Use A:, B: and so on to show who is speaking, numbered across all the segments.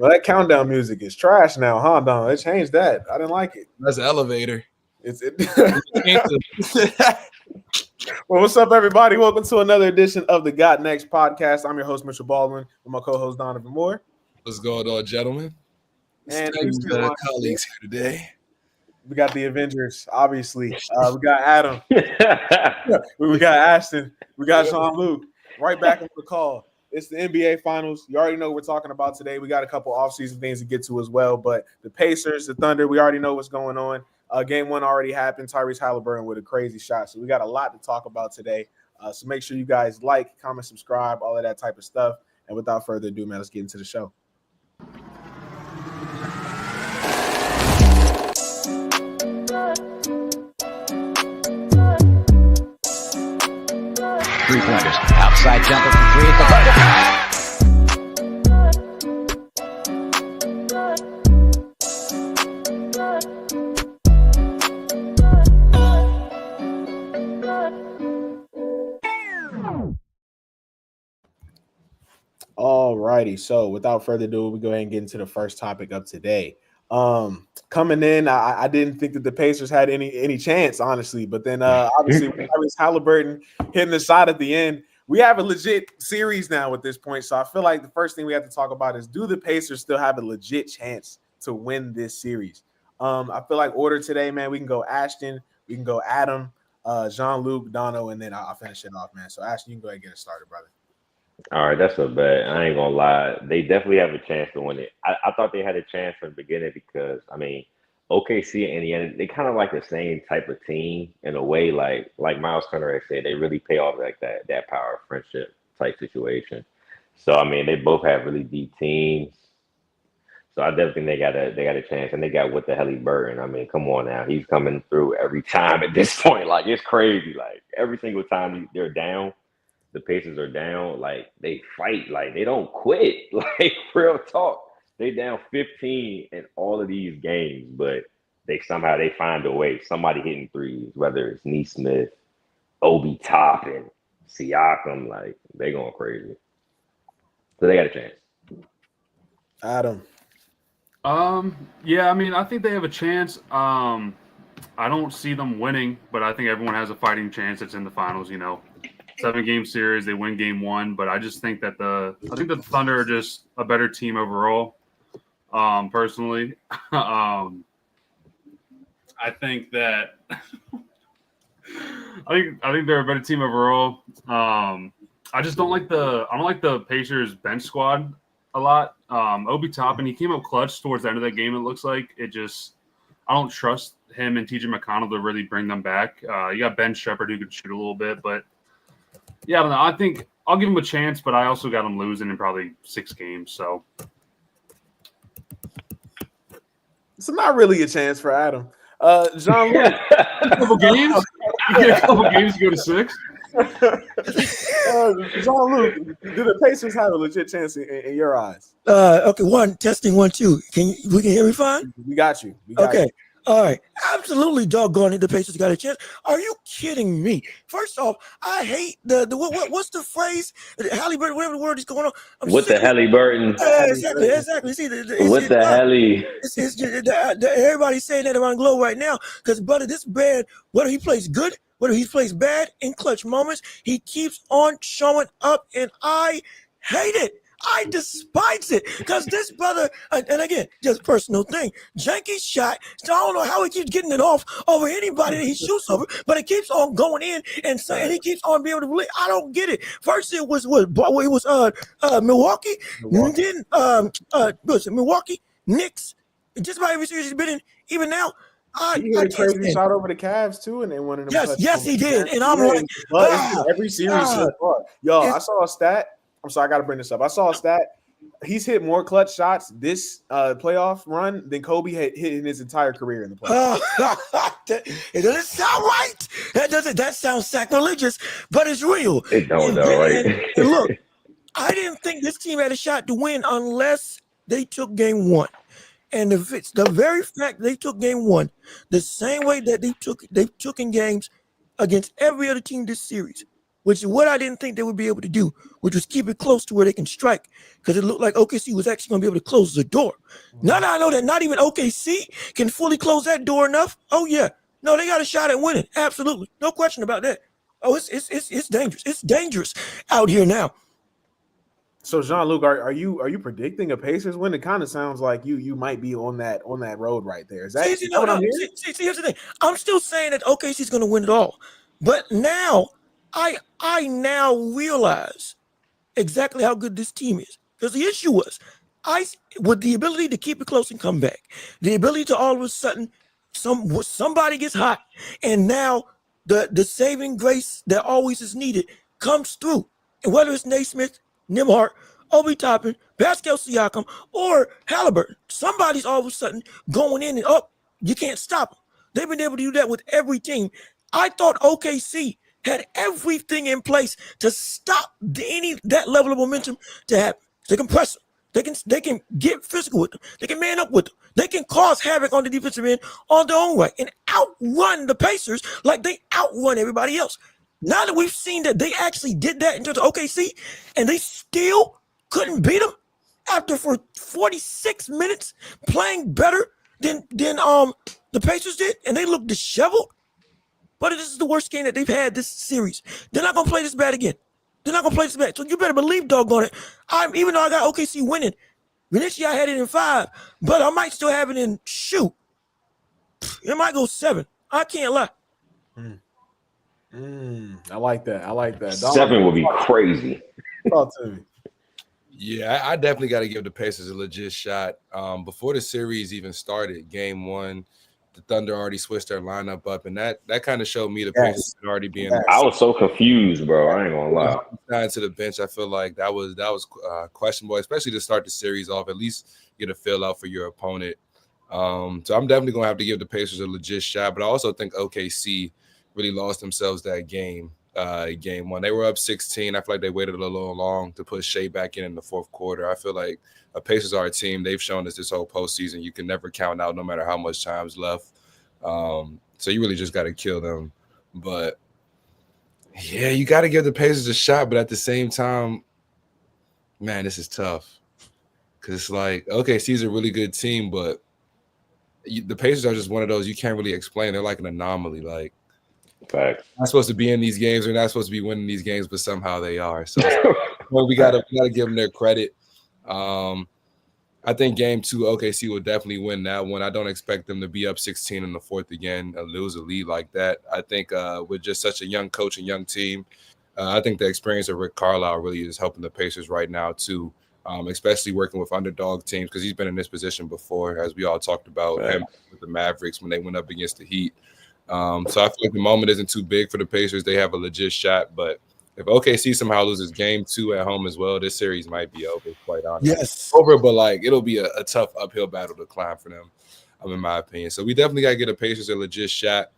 A: Well, that countdown music is trash now, huh, Don? They changed that. I didn't like it.
B: That's the elevator.
A: Well, what's up, everybody? Welcome to another edition of the Got Next podcast. I'm your host, Mitchell Baldwin, with my co-host Donovan Moore.
B: What's going on, gentlemen?
A: And
B: colleagues here today.
A: We got the Avengers, obviously. We got Adam. We got Ashton. We got Jean-Luc. Right back on the call. It's the NBA Finals. You already know what we're talking about today. We got a couple offseason things to get to as well. But the Pacers, the Thunder, we already know what's going on. Game one already happened. Tyrese Halliburton with a crazy shot. So we got a lot to talk about today. So make sure you guys like, comment, subscribe, all of that type of stuff. And without further ado, man, let's get into the show.
C: Three-pointers. Outside jumper for three at the bucket.
A: All righty. So without further ado, we go ahead and get into the first topic of today. Coming in, I didn't think that the Pacers had any chance, honestly. But then obviously Tyrese Halliburton hitting the shot at the end. We have a legit series now at this point. So I feel like the first thing we have to talk about is, do the Pacers still have a legit chance to win this series? I feel like order today, man, we can go Ashton, we can go Adam, Jean-Luc, Dono, and then I'll finish it off, man. So Ashton, you can go ahead and get it started, brother.
D: All right, that's a bet. I ain't gonna lie. They definitely have a chance to win it. I thought they had a chance from the beginning because, I mean, OKC and Indiana, they kind of like the same type of team in a way. Like Miles Turner had said, they really pay off like that power of friendship type situation. So I mean, they both have really deep teams. So I definitely think they got a chance, and they got what the hell he Burton. I mean, come on now, he's coming through every time at this point. Like, it's crazy. Like, every single time they're down, the Pacers are down, like, they fight, like, they don't quit. Like, real talk. They down 15 in all of these games, but they find a way. Somebody hitting threes, whether it's Neesmith, Obi Toppin, Siakam, like, they going crazy. So they got a chance.
A: Adam.
E: Yeah, I mean, I think they have a chance. I don't see them winning, but I think everyone has a fighting chance. It's in the finals, 7-game series, they win game one, but I just think that the Thunder are just a better team overall. Personally, I think that I think they're a better team overall. I just don't like the Pacers bench squad a lot. Obi Toppin, he came up clutch towards the end of that game. It looks like I don't trust him and TJ McConnell to really bring them back. You got Ben Shepherd who could shoot a little bit, but yeah, I don't know. I think I'll give him a chance, but I also got him losing in probably 6 games. So
A: it's not really a chance for Adam. Jean-Luc.
E: A couple games? You get a couple games to go to 6?
A: Jean-Luc, do the Pacers have a legit chance in your eyes?
F: Okay, testing 1 2. We can hear me fine?
A: We got you.
F: Okay. All right. Absolutely doggone it. The Pacers got a chance. Are you kidding me? First off, I hate what's the phrase? Halliburton, whatever the word is going on.
D: What the Halliburton?
F: Exactly. See,
D: what the Hallie?
F: Everybody's saying that around the globe right now because, brother, this bad, whether he plays good, whether he plays bad in clutch moments, he keeps on showing up, and I hate it. I despise it because this brother, and again, just personal thing, Janky's shot, so I don't know how he keeps getting it off over anybody that he shoots over, but it keeps on going in and saying he keeps on being able to believe. I don't get it. First it was Milwaukee, and then Milwaukee, Knicks, just about every series he's been in, even now.
A: He had a crazy shot over the Cavs too, and then one of them.
F: Yes, he did. And I'm like,
A: every series so far. Yo, I saw a stat. I'm sorry, I got to bring this up. I saw a stat. He's hit more clutch shots this playoff run than Kobe had hit in his entire career in the playoffs.
F: It doesn't sound right. That sounds sacrilegious, but it's real.
D: It don't know, right?
F: And look, I didn't think this team had a shot to win unless they took game 1. And if it's the very fact they took game 1, the same way that they took in games against every other team this series, which is what I didn't think they would be able to do, which was keep it close to where they can strike, because it looked like OKC was actually going to be able to close the door. Now that I know that not even OKC can fully close that door enough, oh yeah, no, they got a shot at winning, absolutely, no question about that. Oh, it's dangerous. It's dangerous out here now.
A: So Jean-Luc, are you predicting a Pacers win? It kind of sounds like you might be on that road right there. Is that what I'm hearing?
F: See, here's the thing. I'm still saying that OKC's going to win it all, but now I now realize exactly how good this team is, because the issue was with the ability to keep it close and come back, the ability to all of a sudden somebody gets hot, and now the saving grace that always is needed comes through, and whether it's Naismith, Nembhard, Obi Toppin, Pascal Siakam, or Halliburton, somebody's all of a sudden going in and up. You can't stop them. They've been able to do that with every team. I thought OKC had everything in place to stop that level of momentum to happen. They can press them. They can get physical with them. They can man up with them. They can cause havoc on the defensive end on their own way and outrun the Pacers like they outrun everybody else. Now that we've seen that they actually did that in terms of OKC, and they still couldn't beat them for 46 minutes playing better than the Pacers did, and they look disheveled. But this is the worst game that they've had this series. They're not gonna play this bad again. They're not gonna play this bad. So you better believe, doggone it. Even though I got OKC winning, initially I had it in 5, but I might still have it in shoot. It might go 7. I can't lie.
A: I like that.
D: 7 would be crazy.
A: Talk to me.
B: Yeah, I definitely got to give the Pacers a legit shot. Before the series even started, game 1, the Thunder already switched their lineup up, and that kind of showed me the Pacers had already being.
D: I was so confused, bro. I ain't gonna lie.
B: Down to the bench, I feel like that was questionable, especially to start the series off. At least get a feel out for your opponent. So I'm definitely gonna have to give the Pacers a legit shot, but I also think OKC really lost themselves that game. Game 1, they were up 16. I feel like they waited a little long to put Shea back in the fourth quarter. I feel like the Pacers are a team. They've shown us this whole postseason. You can never count out, no matter how much time's left. So you really just got to kill them. But yeah, you got to give the Pacers a shot. But at the same time, man, this is tough, because it's like, OKC's a really good team, but the Pacers are just one of those you can't really explain. They're like an anomaly. Like,
D: fact.
B: Not supposed to be in these games. They're not supposed to be winning these games, but somehow they are. So well, we gotta give them their credit. I think game 2, OKC will definitely win that one. I don't expect them to be up 16 in the fourth again and lose a lead like that. I think with just such a young coach and young team, I think the experience of Rick Carlisle really is helping the Pacers right now too, especially working with underdog teams, because he's been in this position before, as we all talked about him with the Mavericks when they went up against the Heat. So I feel like the moment isn't too big for the Pacers. They have a legit shot, but if OKC somehow loses game 2 at home as well, this series might be over, quite honestly.
F: Yes.
B: Over, but like it'll be a tough uphill battle to climb for them, in my opinion. So we definitely got to get the Pacers a legit shot,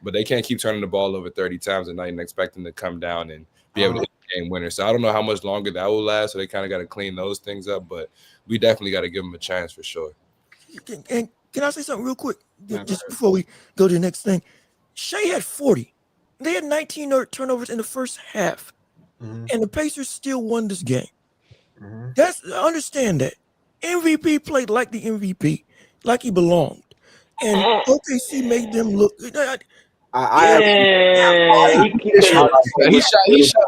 B: but they can't keep turning the ball over 30 times a night and expect them to come down and be able to hit the game winner. So I don't know how much longer that will last, so they kind of got to clean those things up, but we definitely got to give them a chance for sure.
F: And can I say something real quick, just before we go to the next thing? Shea had 40. They had 19 turnovers in the first half, and the Pacers still won this game. Understand that. MVP played like the MVP, like he belonged, and OKC made them look.
B: He shot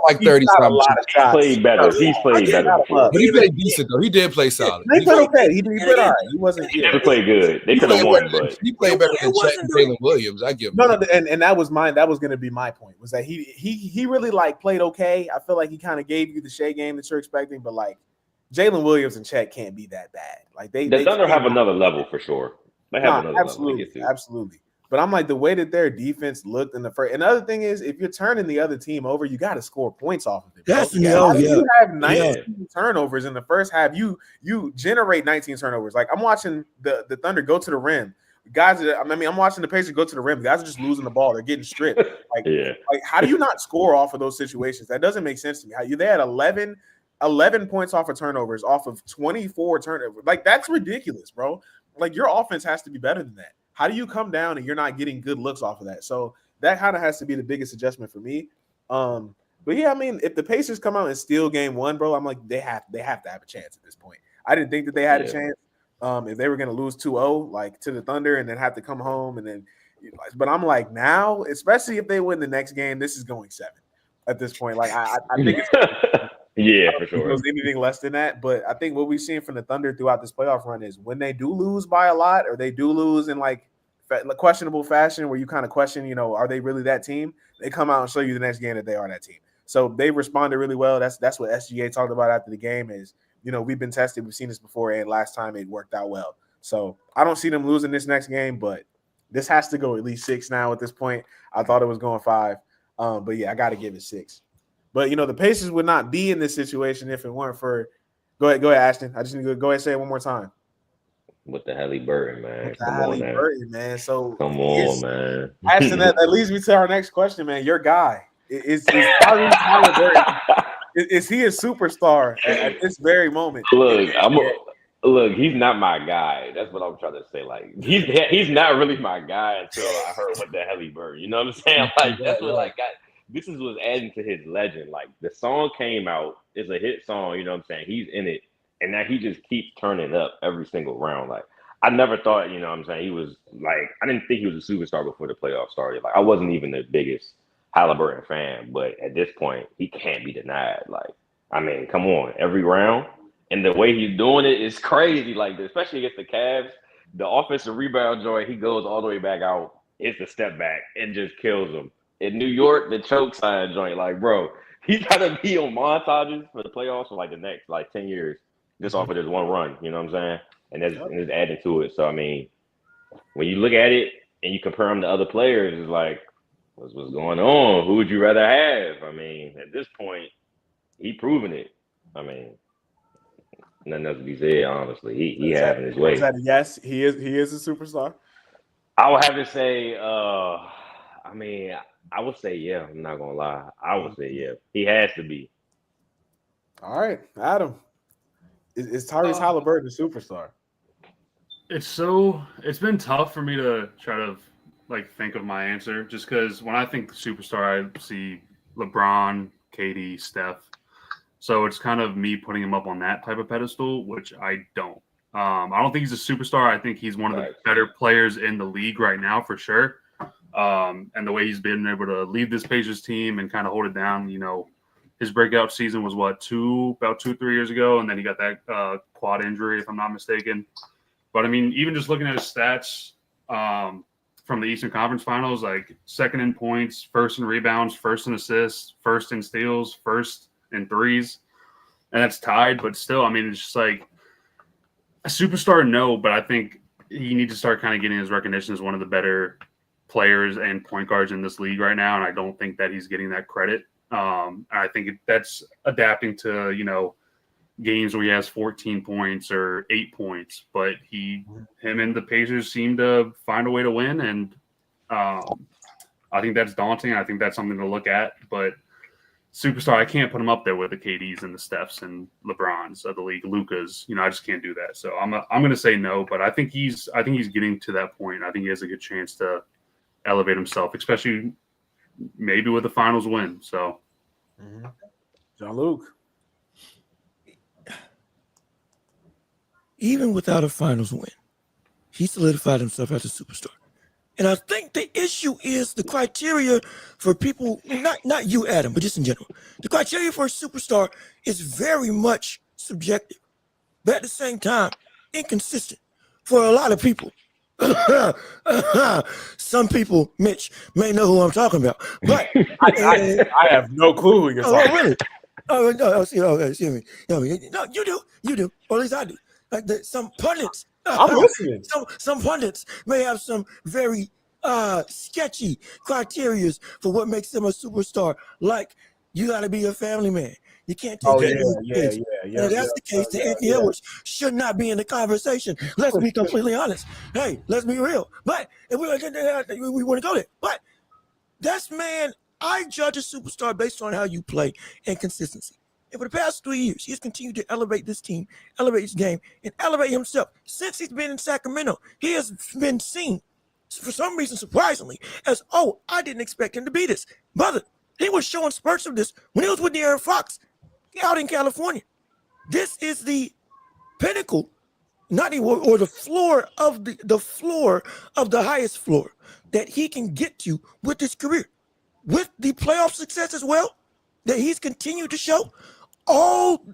B: like 30 something.
D: He's played better. He's played better.
B: But he played decent though. He did play solid.
A: They played okay. He played all right. He wasn't.
D: He played good. They could have won, but
B: he played better than Chet and Jalen Williams. I give him.
A: No, and that was mine. That was going to be my point. Was that he really like played okay. I feel like he kind of gave you the Shea game that you're expecting, but like Jalen Williams and Chet can't be that bad. Like they
D: Thunder have another level for sure. They have another
A: absolutely,
D: level.
A: absolutely. But I'm like, the way that their defense looked in the first. And the other thing is, if you're turning the other team over, you got to score points off of it.
F: Yes,
A: You have 19 turnovers in the first half. You generate 19 turnovers. Like, I'm watching the Thunder go to the rim. Guys, I'm watching the Pacers go to the rim. The guys are just losing the ball. They're getting stripped. Like, like, how do you not score off of those situations? That doesn't make sense to me. They had 11 points off of turnovers, off of 24 turnovers. Like, that's ridiculous, bro. Like, your offense has to be better than that. How do you come down and you're not getting good looks off of that? So that kind of has to be the biggest adjustment for me. But yeah, I mean, if the Pacers come out and steal game 1, bro, I'm like, they have to have a chance at this point. I didn't think that they had a chance. If they were going to lose 2-0, like to the Thunder, and then have to come home, and then, but I'm like, now, especially if they win the next game, this is going 7 at this point. Like, I think it's
D: for sure.
A: It was anything less than that. But I think what we've seen from the Thunder throughout this playoff run is when they do lose by a lot, or they do lose in like questionable fashion, where you kind of question, are they really that team? They come out and show you the next game that they are that team. So they responded really well. That's what SGA talked about after the game is, we've been tested. We've seen this before, and last time it worked out well. So I don't see them losing this next game, but this has to go at least 6 now at this point. I thought it was going 5. But yeah, I got to give it 6. But, the Pacers would not be in this situation if it weren't for – go ahead, Ashton. I just need to go ahead and say it one more time.
D: With the Halliburton, man.
A: Man. So
D: come on, man.
A: Ashton, that leads me to our next question, man. Your guy. Is Tyrese Halliburton, is he a superstar at this very moment?
D: Look, he's not my guy. That's what I'm trying to say. Like, he's not really my guy until I heard what the Halliburton. You know what I'm saying? Like, that's what this is what's adding to his legend. Like, the song came out, it's a hit song, you know what I'm saying? He's in it, and now he just keeps turning up every single round. Like, I never thought, you know what I'm saying, he was like, I didn't think he was a superstar before the playoffs started. Like, I wasn't even the biggest Halliburton fan, but at this point, he can't be denied. Like, I mean, come on, every round, and the way he's doing it is crazy. Like, especially against the Cavs, the offensive rebound joint, he goes all the way back out, hits a step back, and just kills them. In New York, the choke sign joint, like, bro, he's got to be on montages for the playoffs for like the next 10 years, just off of this one run. You know what I'm saying? And it's adding to it. So I mean, when you look at it and you compare him to other players, it's like, what's going on? Who would you rather have? I mean, at this point, he proven it. I mean, nothing else to be said. Honestly, he having his way.
A: Is that a yes? He is a superstar.
D: I would have to say. I mean, I would say yeah. I'm not gonna lie. I would say yeah. He has to be.
A: All right, Adam. Is Tyrese Halliburton a superstar?
E: It's been tough for me to try to think of my answer, just because when I think superstar, I see LeBron, KD, Steph. So it's kind of me putting him up on that type of pedestal, which I don't. I don't think he's a superstar. I think he's one of the better players in the league right now, for sure. And the way he's been able to lead this Pacers team and kind of hold it down, his breakout season was about 2-3 years ago, and then he got that quad injury, if I'm not mistaken. But I mean, even just looking at his stats from the Eastern Conference Finals, like second in points, first in rebounds, first in assists, first in steals, first in threes, and that's tied. But still, I mean, it's just like a superstar, no. But I think he needs to start kind of getting his recognition as one of the better players and point guards in this league right now, and I don't think that he's getting that credit. I think that's adapting to, games where he has 14 points or 8 points, but him and the Pacers seem to find a way to win. And I think that's daunting. I think that's something to look at, but superstar, I can't put him up there with the KDs and the Stephs and LeBrons of the league, Lukas, I just can't do that. So I'm going to say no, but I think he's getting to that point. I think he has a good chance to elevate himself, especially maybe with the finals win. So
A: Jean-Luc.
F: Even without a finals win, he solidified himself as a superstar. And I think the issue is the criteria for people, not you, Adam, but just in general. The criteria for a superstar is very much subjective, but at the same time, inconsistent for a lot of people. Some people, Mitch, may know who I'm talking about, but
A: I have no clue who you're talking about.
F: Really? Oh, no, excuse me. No, you do, or at least I do. Like some pundits,
A: I'm listening.
F: Some pundits may have some very sketchy criteria for what makes them a superstar. Like, you got to be a family man. You can't take
A: Yeah.
F: And if that's the case, then Anthony Edwards should not be in the conversation. Let's be completely honest. Hey, let's be real. But if we want to go there. But I judge a superstar based on how you play and consistency. And for the past 3 years, he has continued to elevate this team, elevate his game, and elevate himself. Since he's been in Sacramento, he has been seen, for some reason, surprisingly, as, I didn't expect him to be this. Brother, He was showing spurts of this when he was with De'Aaron Fox out in California. This is the pinnacle, not even or the floor of the floor of the highest floor that he can get to with his career, with the playoff success as well that he's continued to show.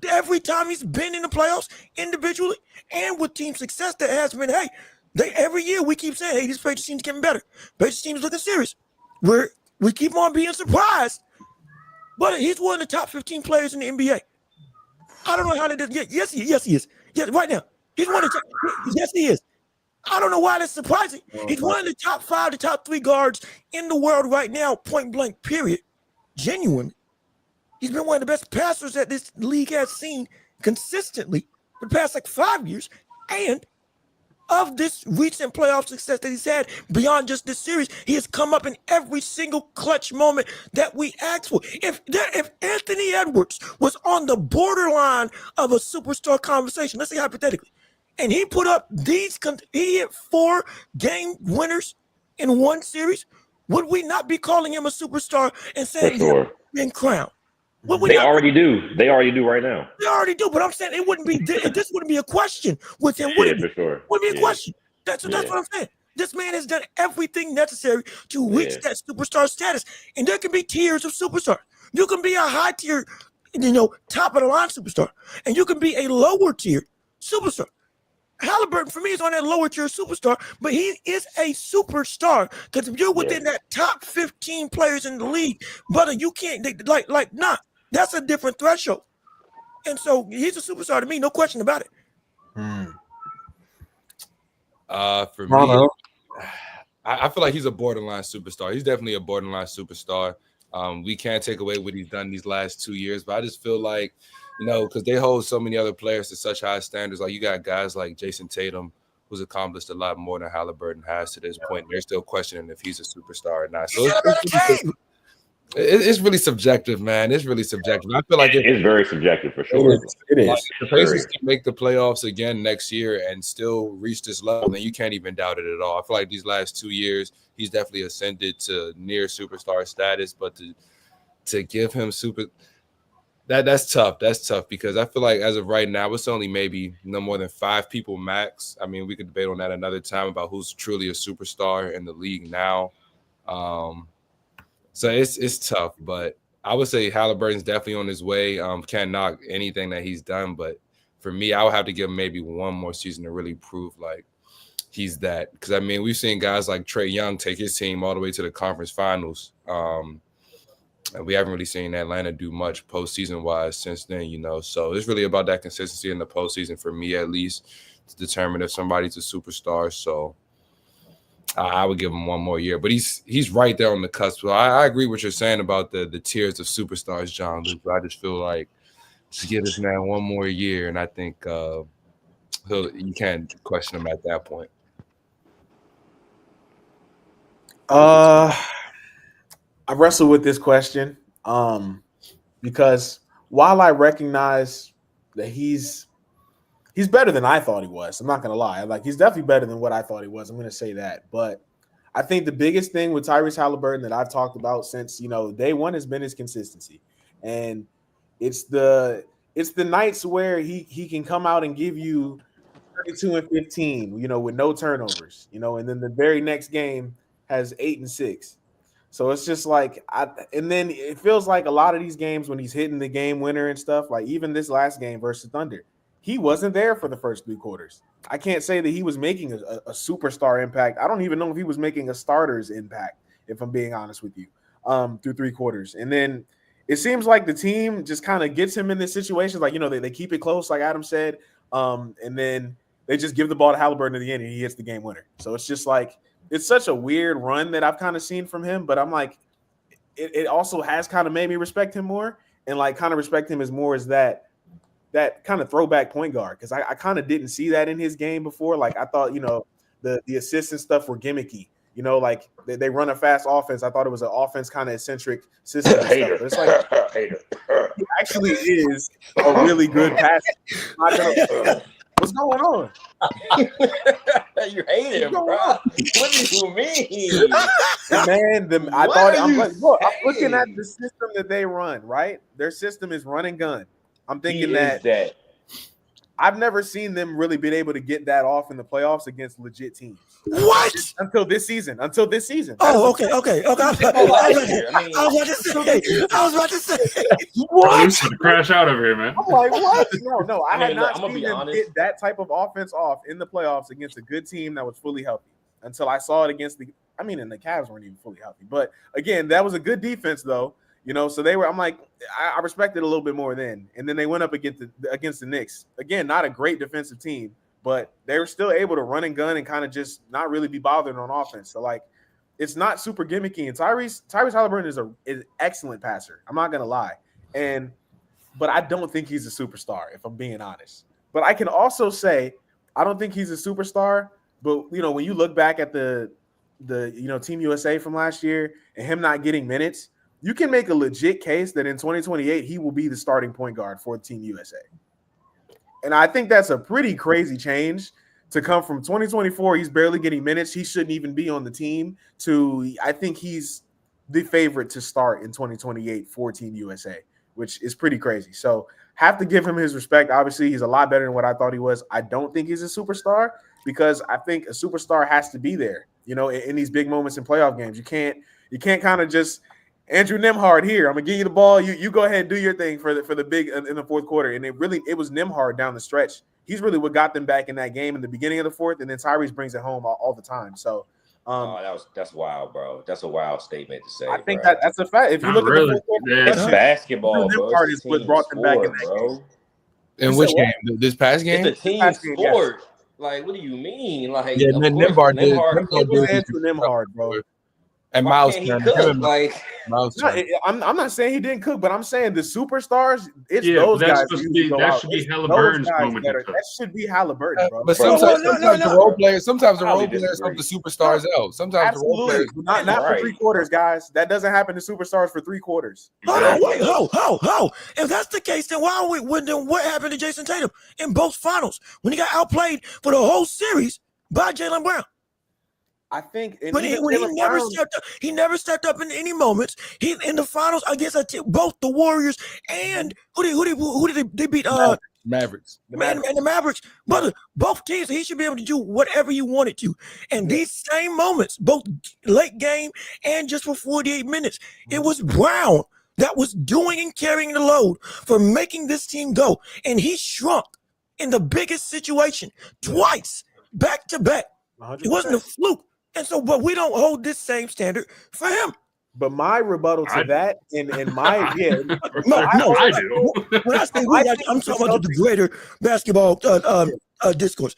F: Every time he's been in the playoffs individually and with team success that has been, every year we keep saying, hey, this Pacers team's getting better. Pacers team's looking serious. We keep on being surprised, but he's one of the top 15 players in the NBA. I don't know how that is. Yes, he is. Yes, right now. He's one of the top. Yes, he is. I don't know why that's surprising. He's one of the top 5 to top 3 guards in the world right now, point blank, period. Genuinely. He's been one of the best passers that this league has seen consistently for the past 5 years. And of this recent playoff success that he's had beyond just this series, he has come up in every single clutch moment that we asked for. If Anthony Edwards was on the borderline of a superstar conversation, let's say hypothetically, and he put up he hit 4 game winners in one series, would we not be calling him a superstar and saying he's been crowned?
D: They already do. They already do right now.
F: They already do, but I'm saying it wouldn't be. This wouldn't be a question with him. Would it?
D: For sure.
F: Wouldn't be a question. That's what I'm saying. This man has done everything necessary to reach that superstar status, and there can be tiers of superstars. You can be a high tier, top of the line superstar, and you can be a lower tier superstar. Halliburton, for me, is on that lower tier superstar, but he is a superstar because if you're within that top 15 players in the league, brother, you can't that's a different threshold. And so he's a superstar to me, no question about it.
B: For me, I feel like he's a borderline superstar. He's definitely a borderline superstar. We can't take away what he's done these last 2 years, but I just feel like, because they hold so many other players to such high standards. Like you got guys like Jason Tatum, who's accomplished a lot more than Halliburton has to this point. They're still questioning if he's a superstar or not. So it's really subjective, man. It's really subjective. I feel like
D: it's very subjective for sure.
A: It is.
B: Like, the Pacers can make the playoffs again next year and still reach this level, and you can't even doubt it at all. I feel like these last 2 years, he's definitely ascended to near superstar status, but to give him that's tough. That's tough because I feel like as of right now, it's only maybe no more than 5 people max. I mean, we could debate on that another time about who's truly a superstar in the league now. So it's tough, but I would say Halliburton's definitely on his way. Can't knock anything that he's done, but for me, I would have to give him maybe one more season to really prove like he's that. Because I mean, we've seen guys like Trae Young take his team all the way to the conference finals. And we haven't really seen Atlanta do much postseason wise since then, So it's really about that consistency in the postseason for me, at least, to determine if somebody's a superstar. So I would give him one more year, but he's right there on the cusp. So I agree with what you're saying about the tiers of superstars, John Luke. I just feel like just give this man one more year, and I think you can't question him at that point.
A: I wrestle with this question because while I recognize that he's better than I thought he was, I'm not going to lie. Like, he's definitely better than what I thought he was. I'm going to say that. But I think the biggest thing with Tyrese Halliburton that I've talked about since, day one has been his consistency. And it's the nights where he can come out and give you 32 and 15, with no turnovers, and then the very next game has 8 and 6. So it's just like, and then it feels like a lot of these games when he's hitting the game winner and stuff, like even this last game versus Thunder, he wasn't there for the first 3 quarters. I can't say that he was making a superstar impact. I don't even know if he was making a starter's impact, if I'm being honest with you, through 3 quarters. And then it seems like the team just kind of gets him in this situation. Like, they keep it close, like Adam said, and then they just give the ball to Halliburton at the end and he hits the game winner. So it's just like, it's such a weird run that I've kind of seen from him, but I'm like, it also has kind of made me respect him more, and like kind of respect him as more as that kind of throwback point guard, because I kind of didn't see that in his game before. Like I thought, the assists and stuff were gimmicky. Like they run a fast offense. I thought it was an offense kind of eccentric system. And stuff. But it's like he actually is a really good passer. What's What's going on?
D: You hate him, bro. What do you mean?
A: Man, I
D: What
A: thought
D: are
A: I'm
D: you
A: like, look, I'm looking at
D: saying?
A: the system that they run, right? Their system is run and gun. I'm thinking
D: He
A: that
D: is that.
A: I've never seen them really been able to get that off in the playoffs against legit teams.
F: What?
A: Until this season. That
F: Oh,
A: is a-
F: okay. I was about to say.
E: What? Luke's gonna crash out over here, man.
A: I'm like, what? No. I had
D: mean,
A: not
D: I'm gonna
A: seen
D: be
A: them
D: honest.
A: get that type of offense off in the playoffs against a good team that was fully healthy until I saw it against and the Cavs weren't even fully healthy. But again, that was a good defense, though. So they were. I'm like, I respected a little bit more then. And then they went up against the Knicks. Again, not a great defensive team, but they were still able to run and gun and kind of just not really be bothered on offense. So like, it's not super gimmicky. And Tyrese Halliburton is an excellent passer. I'm not gonna lie. But I don't think he's a superstar, if I'm being honest. But I can also say I don't think he's a superstar. But when you look back at the Team USA from last year and him not getting minutes, you can make a legit case that in 2028 he will be the starting point guard for Team USA. And I think that's a pretty crazy change to come from 2024. He's barely getting minutes. He shouldn't even be on the team. To I think he's the favorite to start in 2028 for Team USA, which is pretty crazy. So have to give him his respect. Obviously, he's a lot better than what I thought he was. I don't think he's a superstar because I think a superstar has to be there, in these big moments in playoff games. You can't kind of just Andrew Nembhard here. I'm gonna give you the ball. You go ahead and do your thing for the big in the fourth quarter. And it was Nembhard down the stretch. He's really what got them back in that game in the beginning of the fourth, and then Tyrese brings it home all the time. So
D: that's wild, bro. That's a wild statement to say.
A: I think
D: bro.
A: that's a fact. If you
E: Not
A: look
E: really.
A: at the fourth
E: Yeah.
D: It's
A: quarter,
D: basketball,
A: Andrew
D: bro.
A: Nembhard
D: It's
A: is what brought them back in that
D: bro.
A: game.
B: In
A: You
B: which
A: said
B: game? This past game?
D: It's a team
A: Yes.
D: sport. Like, what do you mean? Like,
B: Yeah,
D: of
B: Nembhard
D: course,
B: did.
D: Nembhard
A: It was Andrew Nembhard, bro.
B: And
D: Why
B: Miles
D: can't he
B: Turner.
D: cook?
B: Him and
D: Like,
B: Miles
A: No,
B: Turner.
A: I'm not saying he didn't cook, but I'm saying the superstars. It's
E: Yeah,
A: those
E: that's
A: guys.
E: supposed
A: who
E: to be-
A: go
E: that
A: out.
E: should be
A: It's
E: Halliburton's
A: those guys
E: moment
A: that
E: to
A: are-
E: cook.
A: That should be Halliburton, bro.
B: But
D: Bro,
B: sometimes,
F: no.
B: sometimes the role players, sometimes the
D: I
B: role
D: highly
B: players help the
D: disagree.
B: superstars out. Sometimes the role
A: Absolutely,
B: players.
A: but not for
D: Right.
A: 3 quarters, guys. That doesn't happen to superstars for 3 quarters.
F: Hold on,
D: Exactly.
F: wait, ho. If that's the case, then then what happened to Jason Tatum in both finals when he got outplayed for the whole series by Jaylen Brown?
A: I think,
F: When he never stepped up in any moments. He in the finals against both the Warriors and who did they beat?
B: Mavericks.
F: The Mavericks. But both teams, he should be able to do whatever he wanted to. And these same moments, both late game and just for 48 minutes, it was Brown that was doing and carrying the load for making this team go. And he shrunk in the biggest situation twice, back to back.
A: 100%.
F: It wasn't a fluke. And so, but we don't hold this same standard for him.
A: But my rebuttal to
E: I-
A: that, in my
F: No,
E: I do.
F: When I say we, I'm talking about the greater basketball discourse.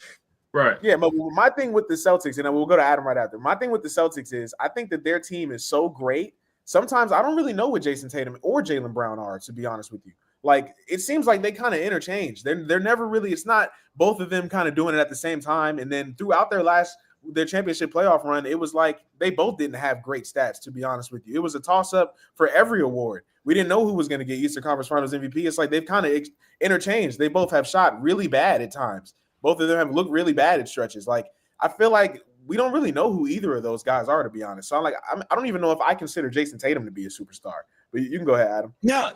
E: Right.
A: Yeah, but my thing with the Celtics, and we'll go to Adam right after. My thing with the Celtics is I think that their team is so great. Sometimes I don't really know what Jason Tatum or Jaylen Brown are, to be honest with you. Like, it seems like they kind of interchange. They're never really, it's not both of them kind of doing it at the same time. And then throughout their championship playoff run, it was like they both didn't have great stats, to be honest with you. It was a toss-up for every award. We didn't know who was going to get Eastern Conference Finals MVP. It's like they've kind of interchanged. They both have shot really bad at times. Both of them have looked really bad at stretches. Like, I feel like we don't really know who either of those guys are, to be honest. So I don't even know if I consider Jason Tatum to be a superstar. But you can go ahead, Adam.
F: Now,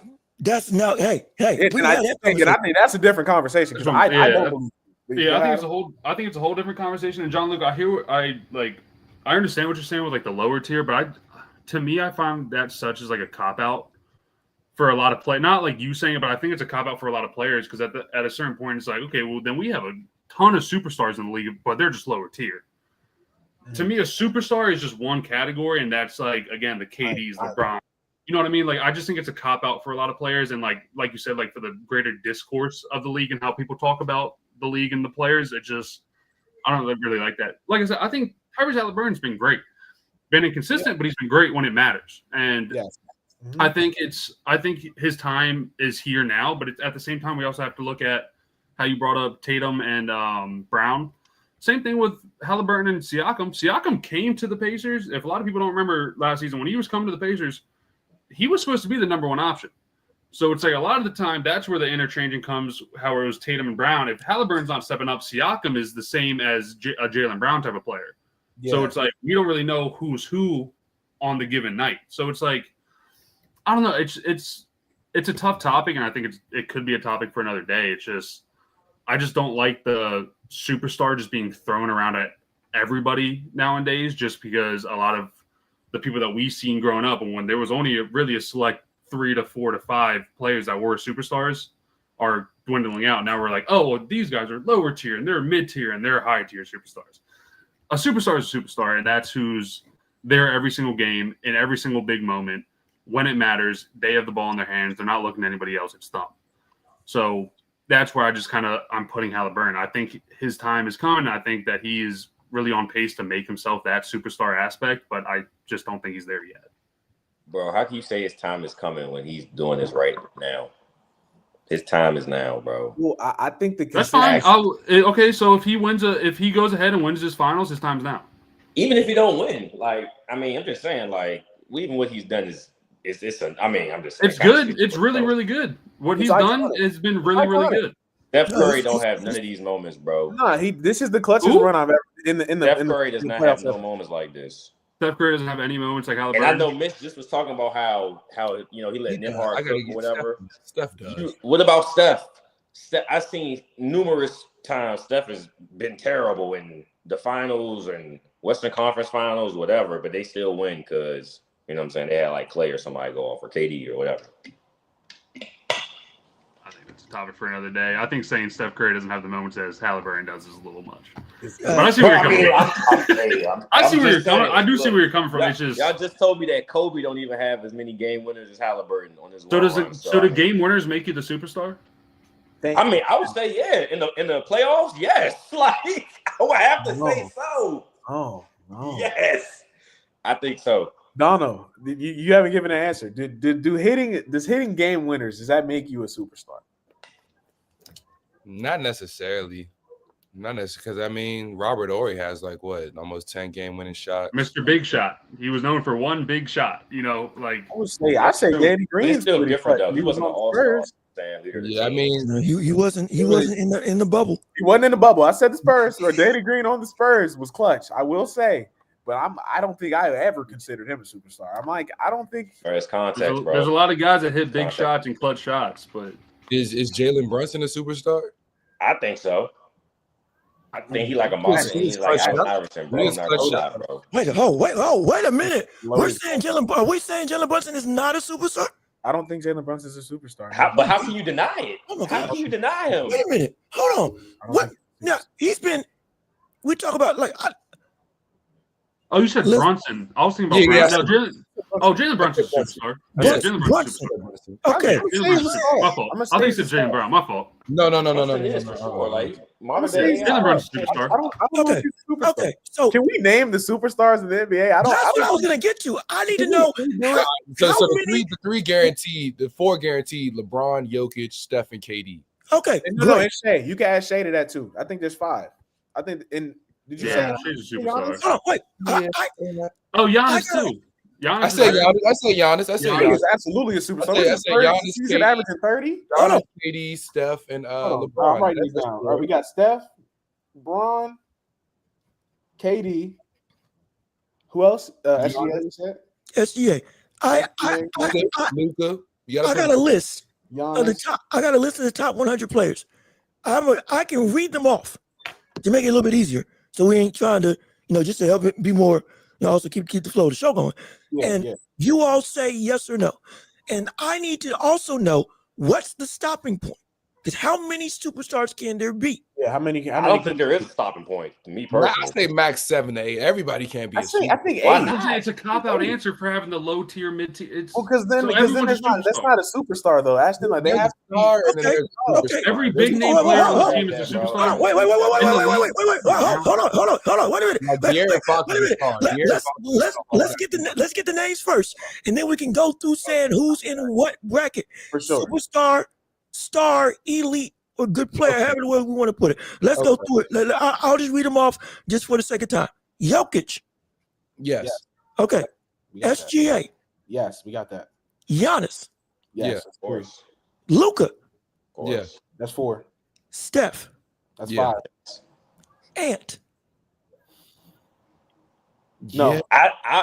F: hey.
A: And I think that's a different conversation because I don't believe.
E: Yeah, I think it's a whole different conversation. And John Luke, I understand what you're saying with like the lower tier, but to me, I find that such as like a cop out for a lot of play. Not like you saying it, but I think it's a cop out for a lot of players because at a certain point, it's like, okay, well then we have a ton of superstars in the league, but they're just lower tier. Mm-hmm. To me, a superstar is just one category, and that's like again the KDs, LeBron. You know what I mean? Like I just think it's a cop out for a lot of players, and like you said, like for the greater discourse of the league and how people talk about the league and the players, I don't really like that. Like I said, I think Tyrese Halliburton's been great, been inconsistent, but he's been great when it matters. And
A: yes. Mm-hmm.
E: I think his time is here now, but at the same time, we also have to look at how you brought up Tatum and Brown. Same thing with Halliburton and Siakam. Siakam came to the Pacers. If a lot of people don't remember last season, when he was coming to the Pacers, he was supposed to be the number one option. So it's like a lot of the time that's where the interchanging comes. How it was Tatum and Brown. If Halliburton's not stepping up, Siakam is the same as a Jaylen Brown type of player.
A: Yeah.
E: So it's like we don't really know who's who on the given night. So it's like I don't know. It's a tough topic, and I think it could be a topic for another day. It's just I just don't like the superstar just being thrown around at everybody nowadays, just because a lot of the people that we've seen growing up, and when there was only really a select 3 to 4 to 5 players that were superstars, are dwindling out. Now we're like, oh, well, these guys are lower tier, and they're mid tier, and they're high tier superstars. A superstar is a superstar, and that's who's there every single game in every single big moment. When it matters, they have the ball in their hands. They're not looking at anybody else. It's them. So that's where I just I'm putting Halliburton. I think his time is coming. I think that he is really on pace to make himself that superstar aspect, but I just don't think he's there yet.
G: Bro, how can you say his time is coming when he's doing this right now? His time is now, bro.
A: Well, I think
E: That's fine. Okay, so if he goes ahead and wins his finals, his time's now.
G: Even if he don't win, I'm just saying, even what he's done is I'm just saying.
E: It's good. It's really, really good. What he's done has been really, really good.
G: Steph Curry don't have none of these moments, bro.
A: Nah, this is the clutchest run I've ever
G: Steph Curry does not have no moments like this.
E: Steph Curry doesn't have any moments like Halliburton.
G: And I know Mitch just was talking about how he let Nembhard cook or whatever.
B: Steph does.
G: What about Steph? I've seen numerous times Steph has been terrible in the finals and Western Conference Finals, whatever, but they still win because, you know what I'm saying, they had like Clay or somebody go off or KD or whatever.
E: I think that's a topic for another day. I think saying Steph Curry doesn't have the moments as Halliburton does is a little much. But I see where you're coming from. I see where you're coming. I do see where you're coming from. It's just
G: y'all just told me that Kobe don't even have as many game winners as Halliburton on his.
E: So do game winners make you the superstar?
G: I would say in the playoffs, yes. I would have to say so.
A: Oh no.
G: Yes, I think so.
A: Dono, you haven't given an answer. Does hitting game winners, does that make you a superstar?
B: Not necessarily. Not necessarily, because Robert Horry has almost 10 game winning shot.
E: Mr. Big Shot. He was known for one big shot.
A: I say Danny Green's
G: still different though. He wasn't an all-star.
B: Yeah,
F: he wasn't in the bubble.
A: He wasn't in the bubble. I said the Spurs or Danny Green on the Spurs was clutch. I will say, but I don't think I ever considered him a superstar. I don't think.
G: It's context, bro.
E: There's a lot of guys that hit big shots and clutch shots, but
B: is Jalen Brunson a superstar?
G: I think so. I think he like a monster. He's like Iverson, bro.
F: Wait a minute. Are we saying Jalen Brunson is not a superstar?
A: I don't think Jalen Brunson is a superstar.
G: But how can you deny it? How can you deny him?
F: Wait a minute. Hold on. What? Now he's been. We talk about
E: Oh, you said Brunson. I was thinking about Brunson. Jalen Brunson's a superstar. Jalen Brunson.
F: Okay.
E: My fault. I think you said Jalen Brown. My fault.
B: No.
E: Jalen Brunson's a superstar.
F: Okay. So
A: can we name the superstars in the NBA?
F: That's what I was gonna get to. I need to know.
B: So the three guaranteed, the 4 guaranteed: LeBron, Jokic, Steph, and KD.
F: Okay.
A: No, it's Shea. You can add Shea to that too. I think there's 5. I think did you say
E: She's a superstar?
F: Oh, wait.
E: Giannis too.
B: I say Giannis.
A: Giannis is absolutely a superstar.
B: I say Giannis.
A: He's averaging 30.
B: KD, Steph, and LeBron.
A: I'll write these down. All right, we got Steph, LeBron, KD. Who else? SGA, you said?
F: SGA. I
B: Luka.
F: got a list
A: Giannis.
F: of the top. I got a list of the top 100 players. I can read them off to make it a little bit easier. So we ain't trying to, just to help it be more, also keep the flow of the show going. You all say yes or no. And I need to also know what's the stopping point. Because how many superstars can there be?
A: Yeah, how many?
G: I don't think there is a stopping point. To me personally,
B: I say max 7 to 8. Everybody can't be.
A: I think 8.
E: It's a cop-out answer for having the low tier, mid tier.
A: Because then that's not a superstar though. Ashton, they have
B: star.
F: Okay.
E: Every big name player on the team is a superstar.
F: Wait. Hold on. Wait a minute. Let's get the names first, and then we can go through saying who's in what bracket.
A: For sure.
F: Superstar, star, elite, or good player, however way we want to put it. Let's go through it. I'll just read them off just for the second time. Jokic.
B: Yes.
F: Okay. SGA.
A: Yes, we got that.
F: Giannis.
A: Yes,
B: Yeah.
A: that's
G: Of
A: 3.
G: course.
F: Luka,
G: Of course.
B: Yeah.
A: That's 4.
F: Steph,
A: That's
B: Yeah.
A: 5.
F: Ant.
A: No.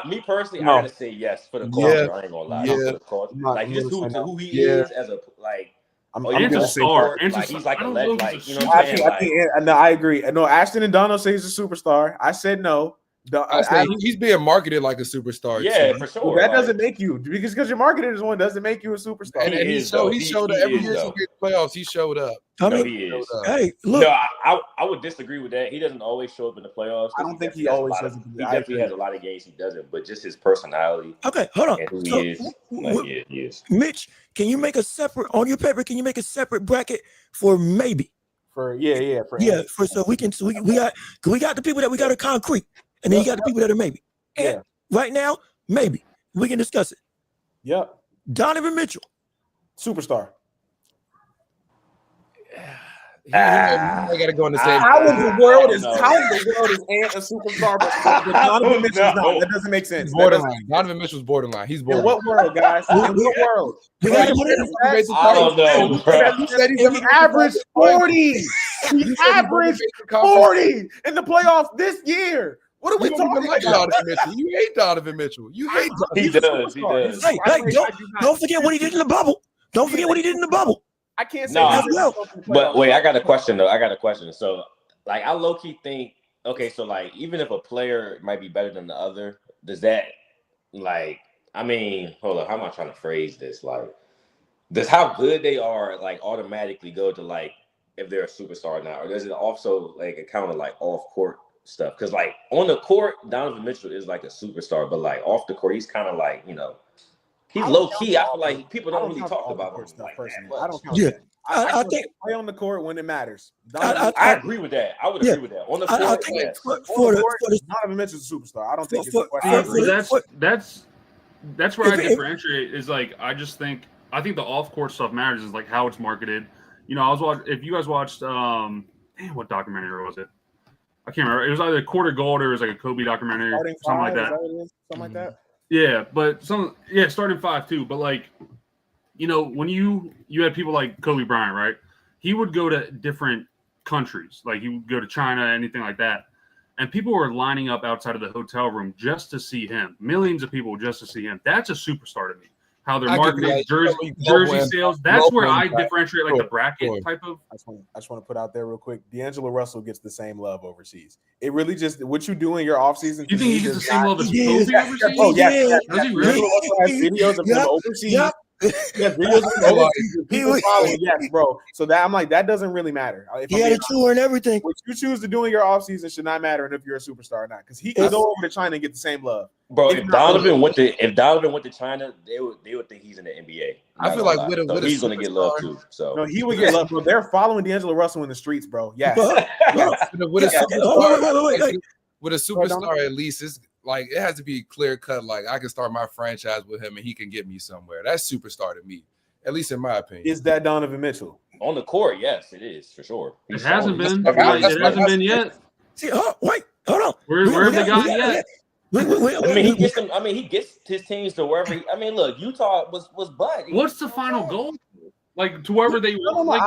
G: Me personally,
A: No.
G: I gotta say yes for the
B: Yeah.
G: culture. I ain't gonna lie.
B: Yeah.
G: For the culture,
A: I'm not-
G: like
A: I'm
G: just
A: gonna say no.
G: who he
B: Yeah.
G: is as a like.
A: I'm
G: Oh,
A: I'm
G: you
E: Ant's a
A: gonna
G: just
A: say
E: star.
A: no.
E: Ant's
G: like
E: a
G: he's
E: star.
G: like
E: I
G: a
E: don't
G: legend.
E: know if
G: Like
E: he's
G: you
E: a
G: know what I'm
A: I
G: saying?
A: think no, I agree. No, Ashton and Donald say he's a superstar. I said no.
B: I say he's being marketed like a superstar.
G: Yeah,
B: too.
G: for sure.
A: Well, that
G: like,
A: doesn't make you because you're marketed as one doesn't make you a superstar.
B: And
G: He
B: he
G: is,
B: showed.
G: though.
B: He
G: He
B: showed
G: is,
B: every year
G: though.
B: he made the playoffs. He showed up.
F: I
G: no,
F: mean,
G: he is.
B: Showed up.
F: hey, look,
G: No, I would disagree with that. He doesn't always show up in the playoffs. 'cause
A: I don't think he
G: definitely has a
A: always
G: lot of-
A: does it.
G: He
A: I
G: definitely
A: agree.
G: has a lot of games he doesn't, but just his personality
F: okay, hold on.
G: and who
F: So,
G: he is. Like, yeah, he is.
F: Mitch, can you make a separate on your paper? Can you make a separate bracket for maybe?
A: For
F: Yeah,
A: Ant.
F: for so we can so we got the people that we got a concrete, and then you got the people that are maybe. And
A: Yeah.
F: right now, maybe we can discuss it.
A: Yep.
F: Donovan Mitchell.
A: Superstar.
B: He got to go in the same.
A: How in the world is
G: no.
A: Ant a superstar? But Donovan Mitchell's not. That doesn't make sense.
B: He's
A: That doesn't-
B: borderline. Donovan Mitchell's borderline. He's
A: In
B: borderline.
A: what world, guys? In what world?
F: We
B: Bro,
F: got
B: you
F: to put
B: said
F: it.
B: he made some
G: I don't
B: playoffs.
G: know, bro.
B: You said he's
A: He averaged 40. He averaged 40 in the playoffs this year. What are we
B: You don't even
A: talking
B: like
A: about?
B: Donovan Mitchell. You hate Donovan Mitchell. You hate Donovan.
G: He
A: He's a
G: does. He
A: superstar.
G: does.
F: Hey,
A: I
F: hey,
A: do not.
F: don't forget what he did in the bubble. Don't forget what he did in the bubble.
A: I can't say
G: No,
A: that.
F: well.
G: But wait, I got a question though. I got a question. So, like, I low key think, okay, so like, even if a player might be better than the other, does that, like, I mean, hold on, how am I trying to phrase this? Like, does how good they are like automatically go to like if they're a superstar or not, or does it also like account of like off court stuff? Because like on the court, Donovan Mitchell is like a superstar, but like off the court, he's kind of like he's low key. I feel like people don't really talk about him
A: stuff
G: like
A: personally.
G: that
A: I
G: much.
A: don't count
F: Yeah.
A: that.
F: I think
A: play on the court when it matters.
G: I agree with that. I would
F: Yeah.
G: agree with that. On the
F: I
G: court,
F: think
G: yes.
F: for
A: On the
F: the
A: court,
F: for the
A: Donovan Mitchell's a superstar. I don't think it's
F: for-
A: a question.
F: for-
E: But that's where I
F: If-
E: differentiate. Is like I think the off court stuff matters. Is like how it's marketed. You know, I was watching. If you guys watched, what documentary was it? I can't remember. It was either Quarter Gold or it was like a Kobe documentary,
A: Starting
E: something like
A: five,
E: that.
A: is what it is? Something like that.
E: Yeah, but starting 5 too. But like, you know, when you had people like Kobe Bryant, right? He would go to different countries, like he would go to China, anything like that, and people were lining up outside of the hotel room just to see him. Millions of people just to see him. That's a superstar to me. How they're
B: I could
E: marketing
B: like,
E: jersey
B: global
E: sales.
B: impact,
E: That's where
B: global
E: I
B: impact.
E: differentiate like the
B: Sure,
E: bracket
B: sure.
E: type of.
A: I just want to put out there real quick. D'Angelo Russell gets the same love overseas. It really just what you do in your offseason.
E: You think he gets the same love as
F: He
E: Kobe
F: is.
E: overseas?
A: Oh yes,
F: Yeah.
A: yes,
E: Does
A: yes.
E: he really?
A: D'Angelo Russell has videos of him
F: Yep.
A: overseas.
F: Yep.
A: He has videos of him
B: Hold on.
A: overseas. with People following. Yes, bro. So that I'm like that doesn't really matter. If
F: He
A: I'm
F: had
A: being
F: a tour and everything.
A: honest. What you choose to do in your offseason should not matter, and if you're a superstar or not, because he can
F: It's-
A: go over to China and get the same love.
G: Bro,
A: It's
G: if
A: not
G: Donovan went to China, they would think he's in the NBA.
B: I
G: Not
B: feel
G: gonna
B: like
G: lie.
B: with a
G: he's gonna get love
B: superstar-
G: too. So
A: No, he would get love, bro. They're following D'Angelo Russell in the streets, bro. Yes.
B: With a
F: Yeah, okay. Oh, wait.
B: superstar, with a superstar, at least it's like it has to be clear cut. Like I can start my franchise with him, and he can get me somewhere. That's superstar to me, at least in my opinion.
A: Is that Donovan Mitchell?
G: on the court, yes, it is for sure.
E: It
G: He's
E: hasn't
G: solid.
E: been.
B: That's-
E: It hasn't been yet.
F: See, wait, hold on.
E: Where have they gotten yet?
G: I mean, he gets them. I mean, he gets his teams to wherever. I mean, look, Utah was butt.
E: What's the final goal? Like to wherever they
A: No,
E: like.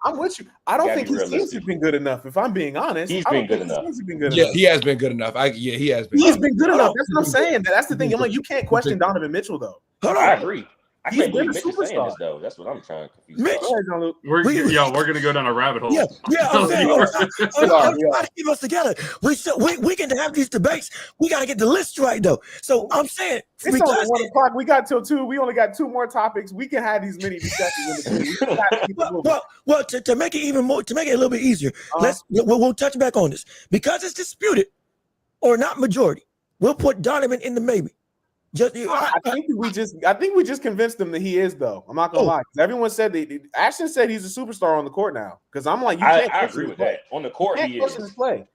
A: I'm with you. I don't
G: Gotta
A: think
G: be
A: his teams
G: realistic.
A: have been good enough. If I'm being honest,
G: He's
A: I don't
G: been good
A: think his
G: enough.
A: teams have been good
B: Yeah,
A: enough.
B: he has been good enough. He has been.
A: He's been good enough. That's what I'm saying. That's the thing. I'm like, you can't question Donovan Mitchell though.
F: Hold
G: I
F: on.
G: agree. I
A: He's
G: can't
A: been
G: believe
A: a
G: Mitch is saying
A: superstar.
G: this though. That's what I'm trying to confuse.
F: Mitch-
A: Go ahead, Jean-Luc.
E: We're
F: We-
E: gonna go down a rabbit hole.
F: Yeah, I'm saying,
E: You're-
F: I'm trying to keep us together. We can have these debates. We got to get the list right, though. So I'm saying,
A: It's only
F: because
A: 1 o'clock. We got till 2. We only got 2 more topics. We can have these many discussions in the queue. We gotta keep it moving.
F: well, to make it even more, to make it a little bit easier, we'll touch back on this because it's disputed or not majority. We'll put Donovan in the maybe. Just
A: I think we just convinced them that he is though. I'm not gonna lie. 'Cause everyone said Ashton said he's a superstar on the court now. Because I'm like, you
G: I
A: can't question
G: agree
A: his
G: with
A: play.
G: that. On the court,
A: You can't
G: he
A: question his
G: is.
A: play.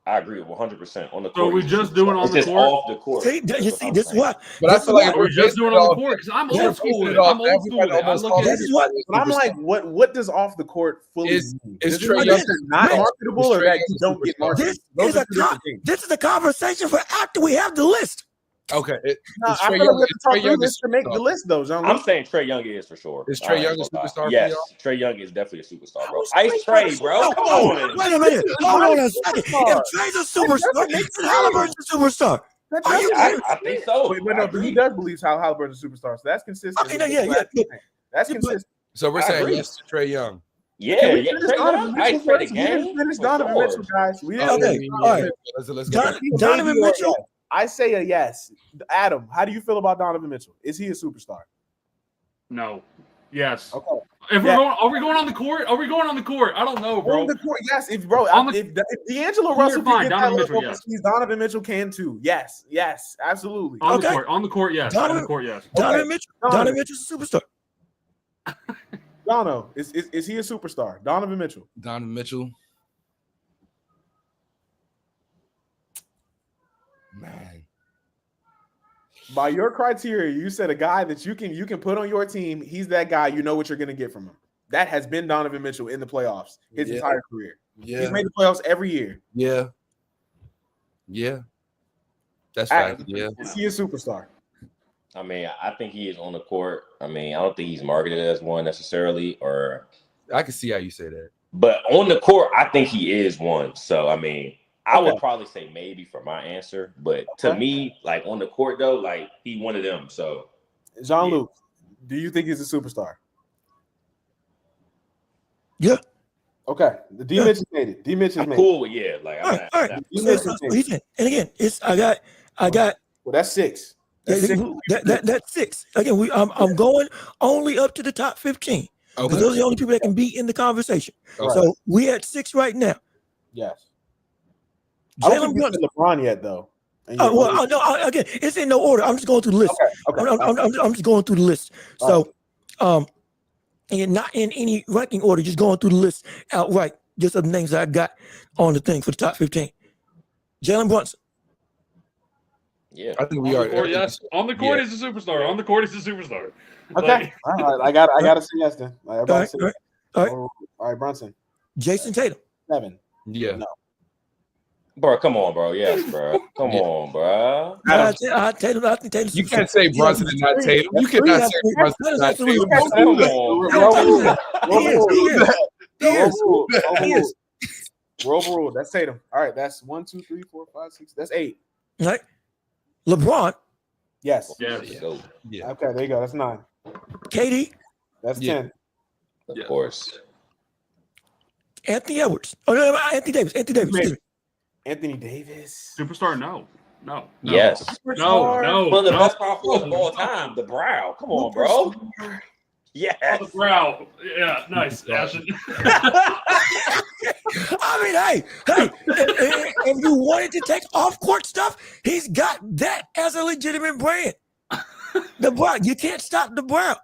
G: I agree 100%. On the
E: So
G: court,
E: we
G: he's a
E: just doing
G: superstar.
E: on
G: It's
E: the
G: just
E: court?
G: off the court.
F: see,
G: That's
F: you
G: what
F: see,
G: I'm
F: this is
G: saying.
F: why.
B: But I
F: this
B: feel
F: is
B: like
F: why-
E: Are we just doing on the court? Because I'm
B: Yeah,
E: old school.
B: basing it
E: I'm
B: off
E: old school.
B: everybody
E: I
B: almost
E: look
B: calls
E: at
F: This
E: it.
F: is what.
A: But I'm like, what does off the court fully
B: Is-
A: mean?
B: is
A: Does it
B: Trae
A: mean
B: Young-
A: that you're not
F: Mitch,
A: marketable or
B: Trae
A: that
B: Young
A: you
B: a
A: don't get
B: superstar?
A: marketed?
F: This
A: Those
F: is
A: are
F: a
A: two different things.
F: this is a conversation for after we have the list.
B: Okay.
A: No,
B: Is
A: I
B: Trae
A: feel like we have to
B: is
A: talk
B: Trae
A: through
B: Young a
A: this to make the
B: superstar?
A: list, though, John.
G: I'm saying Trae Young is for sure.
B: Is
G: I
B: Trae
G: ain't
B: Young a
G: gonna lie.
B: superstar for
G: Yes,
B: y'all?
G: Trae Young is definitely a superstar,
F: How
G: bro.
F: is
G: Ice
F: Trae
G: Trae, bro. Come
F: Oh,
G: on.
F: wait a minute. Hold on a second. If Trey's a superstar, then Halliburton's a superstar.
A: That
F: Are you
A: doesn't
G: I,
F: serious?
G: I think so.
A: Wait, but
G: I
A: no, but he
G: agree.
A: does believe Halliburton's a superstar, so that's consistent.
F: Okay,
A: with
F: yeah,
A: what
F: yeah.
A: That's
F: Yeah, but-
A: consistent.
B: So we're
A: I
B: saying
A: agree.
B: yes to Trae Young.
G: Yeah,
A: Can we
G: yeah.
A: finish
G: Trae
A: Donovan
G: Young,
A: Mitchell
G: Ice Trae the
A: first? We didn't
G: game.
A: finish
G: for
A: Donovan
G: sure.
A: Mitchell, guys. We didn't.
F: Okay,
A: finish
F: all right.
B: Let's
F: Don-
B: go.
A: Maybe
F: Donovan
A: or
F: Mitchell?
A: yes. I say a yes. Adam, how do you feel about Donovan Mitchell? Is he a superstar?
E: No. Yes.
A: Okay.
E: If
A: Yeah.
E: we're going, are we going on the court? Are we going on the court? I don't know, bro.
A: On the court, yes. If bro,
E: On the-
A: if D'Angelo
E: Court,
A: Russell
E: fine.
A: can get
E: Donovan
A: that
E: Mitchell,
A: level
E: yes.
A: of speed, Donovan Mitchell can too. Yes, yes, absolutely.
E: On
F: Okay.
E: the court. On the court, yes. On
F: Donovan-
E: the court, yes.
F: Donovan Mitchell.
A: Donovan.
F: Donovan Mitchell's a superstar.
A: Dono, is he a superstar? Donovan Mitchell.
B: Donovan Mitchell. Man.
A: By your criteria, you said a guy that you can put on your team. He's that guy. You know what you're going to get from him. That has been Donovan Mitchell in the playoffs his
B: Yeah.
A: entire career.
B: Yeah.
A: He's made the playoffs every year.
B: Yeah. Yeah. That's
A: Adam,
B: fact. Yeah.
A: Is he a superstar?
G: I mean, I think he is on the court. I mean, I don't think he's marketed as one necessarily,
B: I can see how you say that.
G: but on the court, I think he is one. So, I mean, I would
A: Okay.
G: probably say maybe for my answer, but to
A: Okay.
G: me, like on the court though, like he one of them. So,
A: Jean-Luc, do you think he's a superstar?
F: Yeah.
A: Okay. The D Mitch has made it. D Mitch has
G: I'm
A: made it.
G: cool with like
F: All right, all right.
A: D
F: So,
A: Mitch
F: so
A: has made it.
F: he's in. And again, it's I got
A: Well, that's six. That's six.
F: that's six. Again, I'm going only up to the top 15. Because
B: Okay.
F: those are the only people that can be in the conversation.
B: Okay.
F: So we at 6 right now.
A: Yes. I don't
F: Jalen
A: think you
F: Brunson.
A: said LeBron yet, though. And
F: Oh,
A: you're-
F: well, no, again, it's in no order. I'm just going through the list.
A: Okay.
F: I'm just going through the list. So, and not in any ranking order, just going through the list outright. Just of the names that I got on the thing for the top 15. Jalen Brunson.
G: yeah.
B: I think
E: On
B: we are.
E: the court, yes. On the court,
B: Yeah.
E: he's a superstar. On the court, he's a superstar.
A: Okay. All right. I got to say yes then. Like,
F: All
A: everybody
F: right,
A: say
F: all
A: yes.
F: right, all right.
A: All right, Brunson.
F: Jason Tatum.
A: 7.
B: Yeah.
A: No.
G: Bro, come on, bro. Yes, bro. Come
B: Yeah.
G: on, bro.
F: I think Tatum's
B: You
F: superstar.
B: can't say Brunson and not Tatum. You cannot say Brunson and not Tatum.
G: Come on,
F: He is. He is.
A: Overruled. That's Tatum. All right. That's 1, 2, 3, 4, 5, 6. That's 8.
F: Right? LeBron,
A: Yes.
E: Yes.
B: Yeah.
A: Okay. There you go. That's 9.
F: KD,
A: That's
B: Yeah.
A: 10.
G: Of
E: Yeah.
G: course.
F: Anthony Edwards. Oh, no, Anthony Davis. Excuse me.
A: Anthony Davis.
E: Superstar? No. No.
G: Yes.
E: No. No.
G: One of the
E: no.
G: best power forwards of all time, the Brow. Come on, bro. Yes.
E: On the brow. Yeah. Nice. Ashton.
F: I mean, hey, if you wanted to take off-court stuff, he's got that as a legitimate brand. The brow, you can't stop the brow.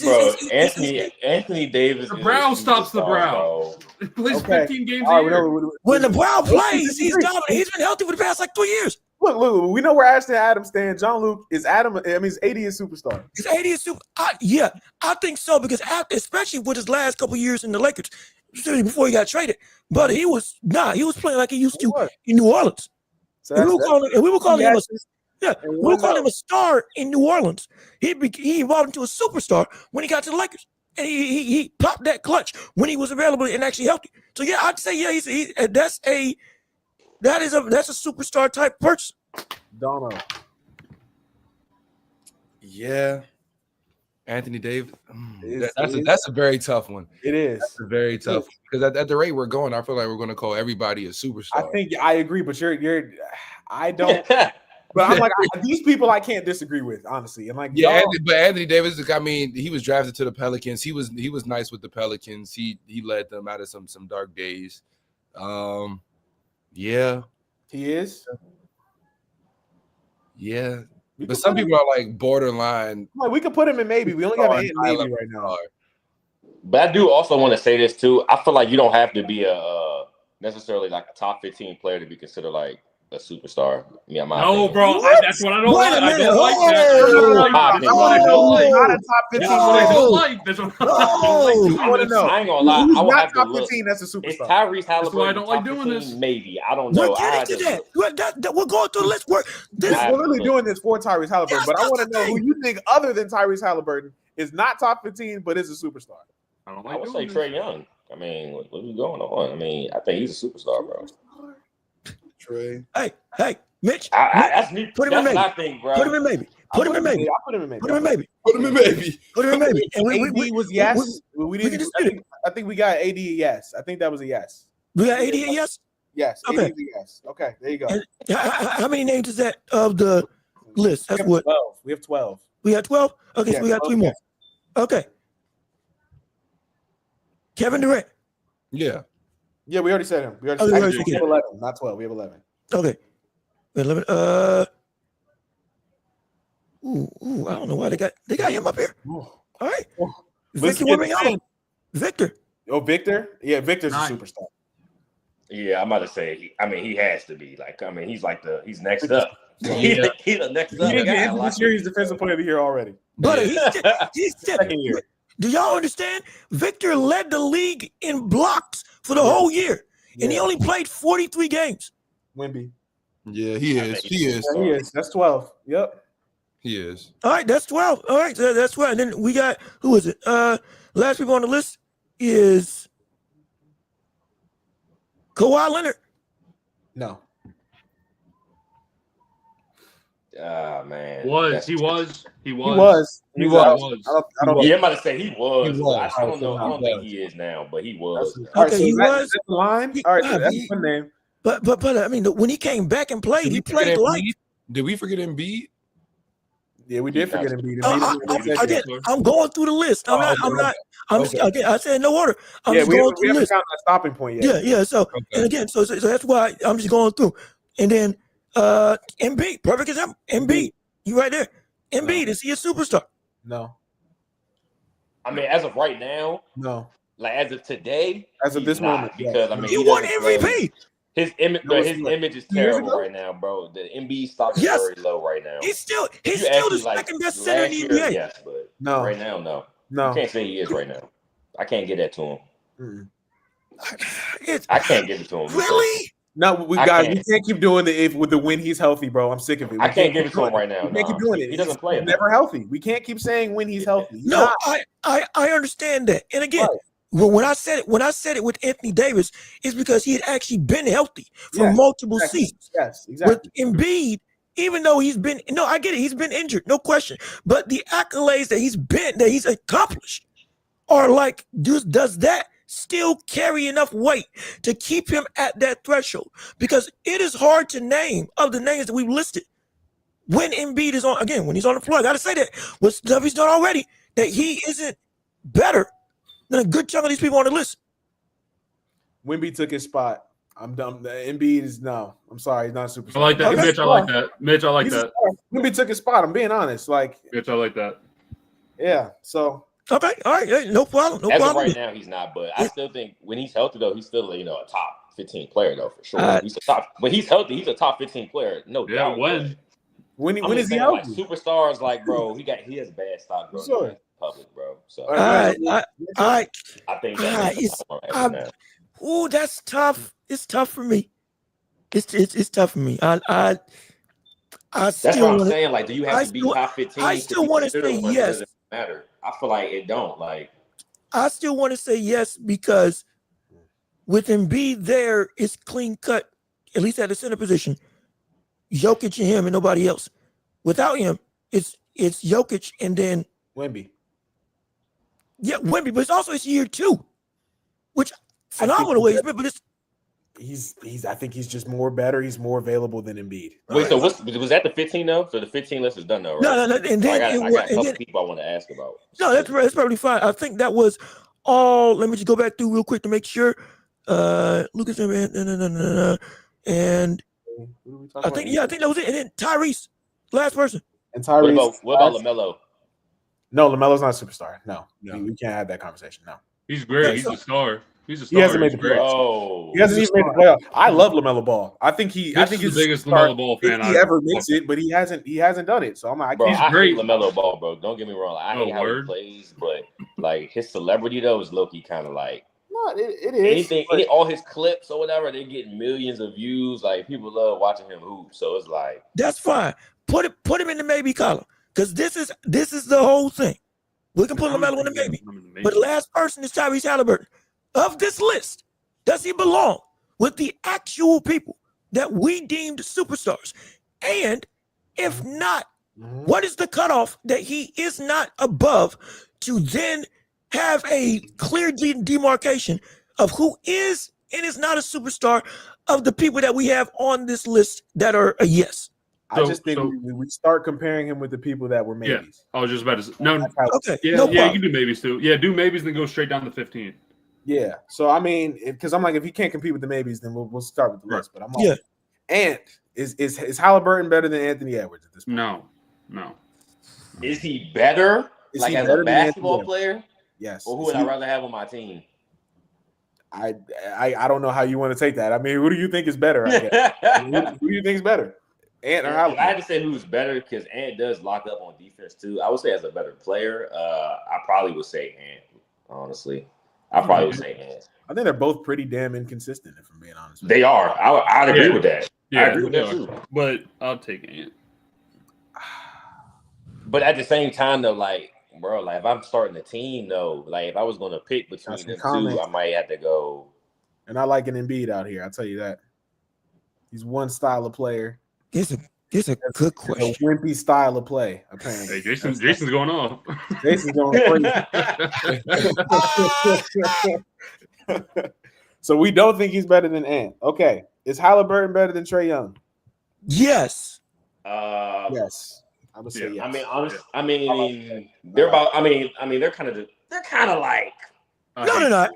G: Bro, Anthony Davis.
E: The
G: is
E: brow
G: a
E: stops the
G: superstar,
E: brow.
G: bro.
E: He plays
A: Okay.
E: 15 games
A: All
E: a
A: right,
E: year.
F: When the brow plays, he's dominant. He's been healthy for the past like 3 years.
A: Look, we know where Ashton Adams stands. Jean-Luc is Adam. I mean, is AD a superstar?
F: His 80 is super. Yeah, I think so because especially with his last couple years in the Lakers, before he got traded. But he was playing like he used to
A: What?
F: in New Orleans.
A: So
F: And we were calling him
A: a
F: a star in New Orleans. He evolved into a superstar when he got to the Lakers, and he popped that clutch when he was available and actually healthy. So yeah, I'd say yeah, that's a superstar type person.
A: Dono.
B: Yeah. Anthony Davis.
A: It's-
B: That's a very tough one.
A: It is.
B: That's a very tough because at the rate we're going, I feel like we're going to call everybody a
A: I
B: superstar.
A: think I agree, but you're. I don't. But I'm like these people. I can't disagree with honestly. And like
B: Yeah,
A: y'all-
B: but Anthony Davis. I mean, he was drafted to the Pelicans. He was nice with the Pelicans. He led them out of some dark days. Yeah,
A: he is.
B: yeah.
A: We
B: But
A: could
B: some
A: put him-
B: people are like borderline.
A: like, we could put him in maybe. We only have
B: Oh,
A: an
B: high
A: maybe
B: level
A: right now.
B: star.
G: But I do also want to say this too. I feel like you don't have to be a necessarily like a top 15 player to be considered like a superstar. Yeah, my
E: No,
G: opinion.
E: bro. That's what I don't
F: Wait
E: like.
F: a
E: I
F: minute.
E: don't like that.
F: Oh.
E: That's what I don't like.
A: Not a top 15
E: That's what I
A: player.
E: don't like. That's what I don't
F: Oh.
E: like
A: I
E: doing
A: want to
E: this.
A: know.
G: I ain't gonna lie.
A: Who's
G: I will
A: not
G: have to
A: top
G: look.
A: 15 that's a
G: Is
A: superstar?
G: Tyrese
E: That's why I
G: Halliburton
E: don't like
G: top
E: doing
G: 15?
E: this.
G: Maybe. I don't know.
F: We're getting to that. We're going through the list. We're
G: I have
A: We're
G: to
A: really
G: look.
A: doing this for Tyrese Halliburton,
F: Yes,
A: but I
F: that's
A: want to
F: the
A: know who
F: thing.
A: you think other than Tyrese Halliburton is not top 15 but is a superstar.
E: I don't
G: I
E: like
G: would say
E: doing this.
G: Trey Young. I mean, what's going on? I mean, I think he's a superstar, bro.
A: Trey.
F: hey, Mitch.
G: That's me.
F: Put him in
G: That's what
F: maybe.
G: I think, bro.
F: Put him in maybe. Put him in maybe.
A: I put him in maybe.
F: Put him in maybe.
B: Put him in, baby.
F: Put him in maybe. And
A: AD was yes. We
F: can
A: didn't.
F: dispute it.
A: I think we got AD a yes. I think that was a yes.
F: We got 88 yes.
A: Yes.
F: Okay.
A: AD was a yes. Okay. There you go.
F: And how many names is that of the list? That's what
A: 12. We have 12.
F: we got 12. Okay,
A: Yeah,
F: so we got
A: 12,
F: 3 more.
A: yes.
F: Okay. Kevin Durant.
B: Yeah.
A: Yeah, we already said him. We
F: Oh,
A: already
F: we
A: said
F: already
A: we
F: said
A: have 11, not 12. We have 11.
F: Okay. 11. I don't know why they got him up here. All right.
A: Let's
F: Victor
A: get
F: Wembanyama.
A: it.
F: Victor.
A: Oh, Victor? Yeah, Victor's a
E: 9.
A: superstar.
G: Yeah, I'm about to say. He has to be. Like, I mean, he's next up.
B: Yeah.
G: He's the next
A: He
G: up
A: didn't get
G: guy.
A: into the
G: Like,
A: series defensive player of the year already.
F: But
G: Yeah.
F: he's
A: Second year.
F: Do y'all understand? Victor led the league in blocks for the whole year, and he
A: Yeah.
F: only played 43 games.
A: Wemby.
B: Yeah, he is. He is.
A: Yeah, he is. That's 12. Yep.
B: He is.
F: All right, that's 12. All right, so that's 12. And then we got, who is it? Last people on the list is Kawhi Leonard.
A: No.
G: Man.
E: He was.
A: He was.
E: He
A: He
E: was.
A: was. I don't
G: Yeah, I'm about to say he was.
B: He was.
G: I don't know. I don't
A: He
G: think
A: was.
G: he is now, but he was.
A: All right,
F: Okay,
A: so
F: he
A: is that-
F: was.
A: is that the line? All right, so
F: Yeah,
A: that's
F: he-
A: one name.
F: But I mean, when he came back and played, he played like.
B: Did we forget Embiid?
A: Yeah, we did forget Embiid.
F: Again, I'm going through the list. I'm not. Again, I said no order. I'm just
A: we
F: going
A: haven't
F: through the list.
A: found that stopping point yet.
F: Yeah. So
B: Okay.
F: and again, so that's why I'm just going through. And then Embiid, perfect example. Embiid, you right there. Embiid, is he a superstar?
A: No.
G: I mean, as of right now,
A: No.
G: like as of today,
A: As of
G: he's
A: this
G: not,
A: moment, yeah.
G: because I mean,
F: He won
G: doesn't play-
F: MVP.
G: His image,
A: No, it's
G: his
A: not.
G: image is
A: 2 years
G: terrible
A: ago?
G: right now, bro. The MB stock is
F: Yes.
G: very low right now.
F: He's still
G: You
F: the
G: actually, like,
F: second best center in
G: last
F: the
G: year,
F: NBA.
G: yes, but
A: No.
G: right now, no.
A: No.
G: You can't say he is right now. I can't get that to him.
A: Mm-mm.
F: It's
G: I can't give it to him.
F: really.
A: No, we
G: I
A: guys,
G: can't.
A: we can't keep doing the with the when he's healthy, bro. I'm sick of it. We
G: I can't give
A: keep
G: it to him
A: doing
G: right now.
A: We can't keep
G: nah.
A: doing it.
G: He doesn't play
A: He's
G: enough.
A: never healthy. We can't keep saying when he's healthy. He's
F: No,
A: not.
F: I understand that. And again,
A: Right.
F: when I said it with Anthony Davis, it's because he had actually been healthy for
A: Yes,
F: multiple
A: exactly.
F: seasons.
A: Yes, exactly.
F: With Embiid, even though I get it, he's been injured, no question. But the accolades that he's accomplished are like, does that still carry enough weight to keep him at that threshold? Because it is hard to name of the names that we've listed when Embiid is when he's on the floor. I gotta say that what stuff he's done already, that he isn't better than a good chunk of these people on the list.
A: Wemby took his spot. I'm done. The Embiid is no. I'm sorry, he's not a superstar.
E: I like that.
F: Okay.
E: Mitch, I like that. Mitch, I like
A: He's a
E: that.
A: star. Wemby took his spot. I'm being honest. Like,
E: Mitch, I like that.
A: yeah. So
F: Okay, all right, hey, no problem, no
G: As of
F: problem.
G: right now, he's not. But I still think when he's healthy, though, he's still a top 15 player, though, for sure. He's a top. When he's healthy, he's a top 15 player. No
E: Yeah,
G: doubt.
E: when?
A: when
G: I'm
A: is
G: just
A: he
G: saying, like,
A: healthy?
G: superstars, like, bro, he has bad stock growing
A: Sure.
G: in public, bro. So
A: All right.
G: I think
F: it's-
G: that
F: Ooh, that's tough. It's tough for me. It's tough for me. I
G: that's
F: still
G: what I'm
F: wanna,
G: saying. Like, do you
F: I
G: have to be
F: still-
G: top 15?
F: I still wanna say
G: It
F: yes.
G: doesn't matter. I feel like it don't. Like,
F: I still want to say yes because with Embiid there, it's clean cut, at least at the center position. Jokic and him and nobody else. Without him, it's Jokic and then
A: Wemby.
F: Wemby, but it's year 2, which phenomenal way he's been, but it's
A: He's. I think he's just more better. He's more available than Embiid.
G: wait, so was that the 15 though? So the 15 list is done though, right?
F: no, and then
G: I got a couple
F: then
G: people I want to ask about.
F: no, that's probably fine. I think that was all. Let me just go back through real quick to make sure. Lucas and I think that was it. And then Tyrese, last person.
A: And
G: What
A: Tyrese.
G: about LaMelo?
A: No, LaMelo's not a superstar. No,
B: No.
A: we can't have that conversation. No.
E: He's great. He's a star. He's a
A: He
E: star.
A: hasn't made
E: He's
A: the
E: great.
G: Oh,
A: He hasn't even made the playoff. I love LaMelo Ball. I think
E: This
A: he's
E: is the biggest
A: a star
E: LaMelo Ball fan
A: if he
E: I've
A: ever makes it, but he hasn't done it. So I'm like,
G: bro,
E: He's
G: I
E: great.
G: hate LaMelo Ball, bro. Don't get me wrong. Like, I
E: Oh,
G: hate how he
E: word.
G: plays, but like his celebrity though is low key kind of like
A: no, it is.
G: anything.
A: but-
G: All his clips or whatever, they're getting millions of views. Like people love watching him hoop. So it's like,
F: That's fine. Put him in the maybe column because this is the whole thing. We can put LaMelo in the maybe. But the last person is Tyrese Halliburton. Of this list, does he belong with the actual people that we deemed superstars? And if not,
A: Mhm.
F: what is the cutoff that he is not above to then have a clear demarcation of who is and is not a superstar of the people that we have on this list that are a yes?
A: I just think we start comparing him with the people that were
E: Yeah.
A: maybes.
E: I was just about to say no.
A: That's how-
F: Okay,
E: Yeah,
F: no
E: yeah, you
F: problem.
E: can do maybes too. Yeah, do maybes then go straight down to 15.
A: Yeah. So I mean, because I'm like, if he can't compete with the maybes, then we'll start with the
E: Right.
A: list. But I'm like,
F: Yeah.
A: And is Halliburton better than Anthony Edwards at this point?
E: No.
G: is he better?
A: Is
G: Like
A: he
G: as
A: better
G: a
A: than Anthony
G: basketball
A: Edwards?
G: player,
A: Yes.
G: or who
A: Is
G: would
A: he-
G: I rather have on my team?
A: I don't know how you want to take that. I mean, who do you think is better? I guess. Who do you think is better? Ant or
G: If I had
A: Halliburton?
G: to say who's better, because Ant does lock up on defense too. I would say as a better player, I probably would say Ant. Honestly, I probably would say Ant.
A: I think they're both pretty damn inconsistent, if I'm being honest. With
G: They are. I'd agree
E: Yeah.
G: with that. I
E: Yeah,
G: agree with that too.
E: but I'll take Ant.
G: But at the same time, though, like, bro, like if I'm starting a team, though, like if I was gonna pick between
A: That's the
G: them
A: comment.
G: two, I might have to go.
A: And I like an Embiid out here. I'll tell you that. He's one style of player.
F: It's a good
A: A
F: question.
A: wimpy style of play, apparently.
E: Hey, Jason's going off.
A: Jason's going crazy. So we don't think he's better than Ant. Okay. Is Halliburton better than Trae Young?
F: Yes.
A: Yes. I would say
E: Yeah,
A: yes.
G: I mean, honest. I mean, they're about. I mean, they're kind of like
F: No, they're not.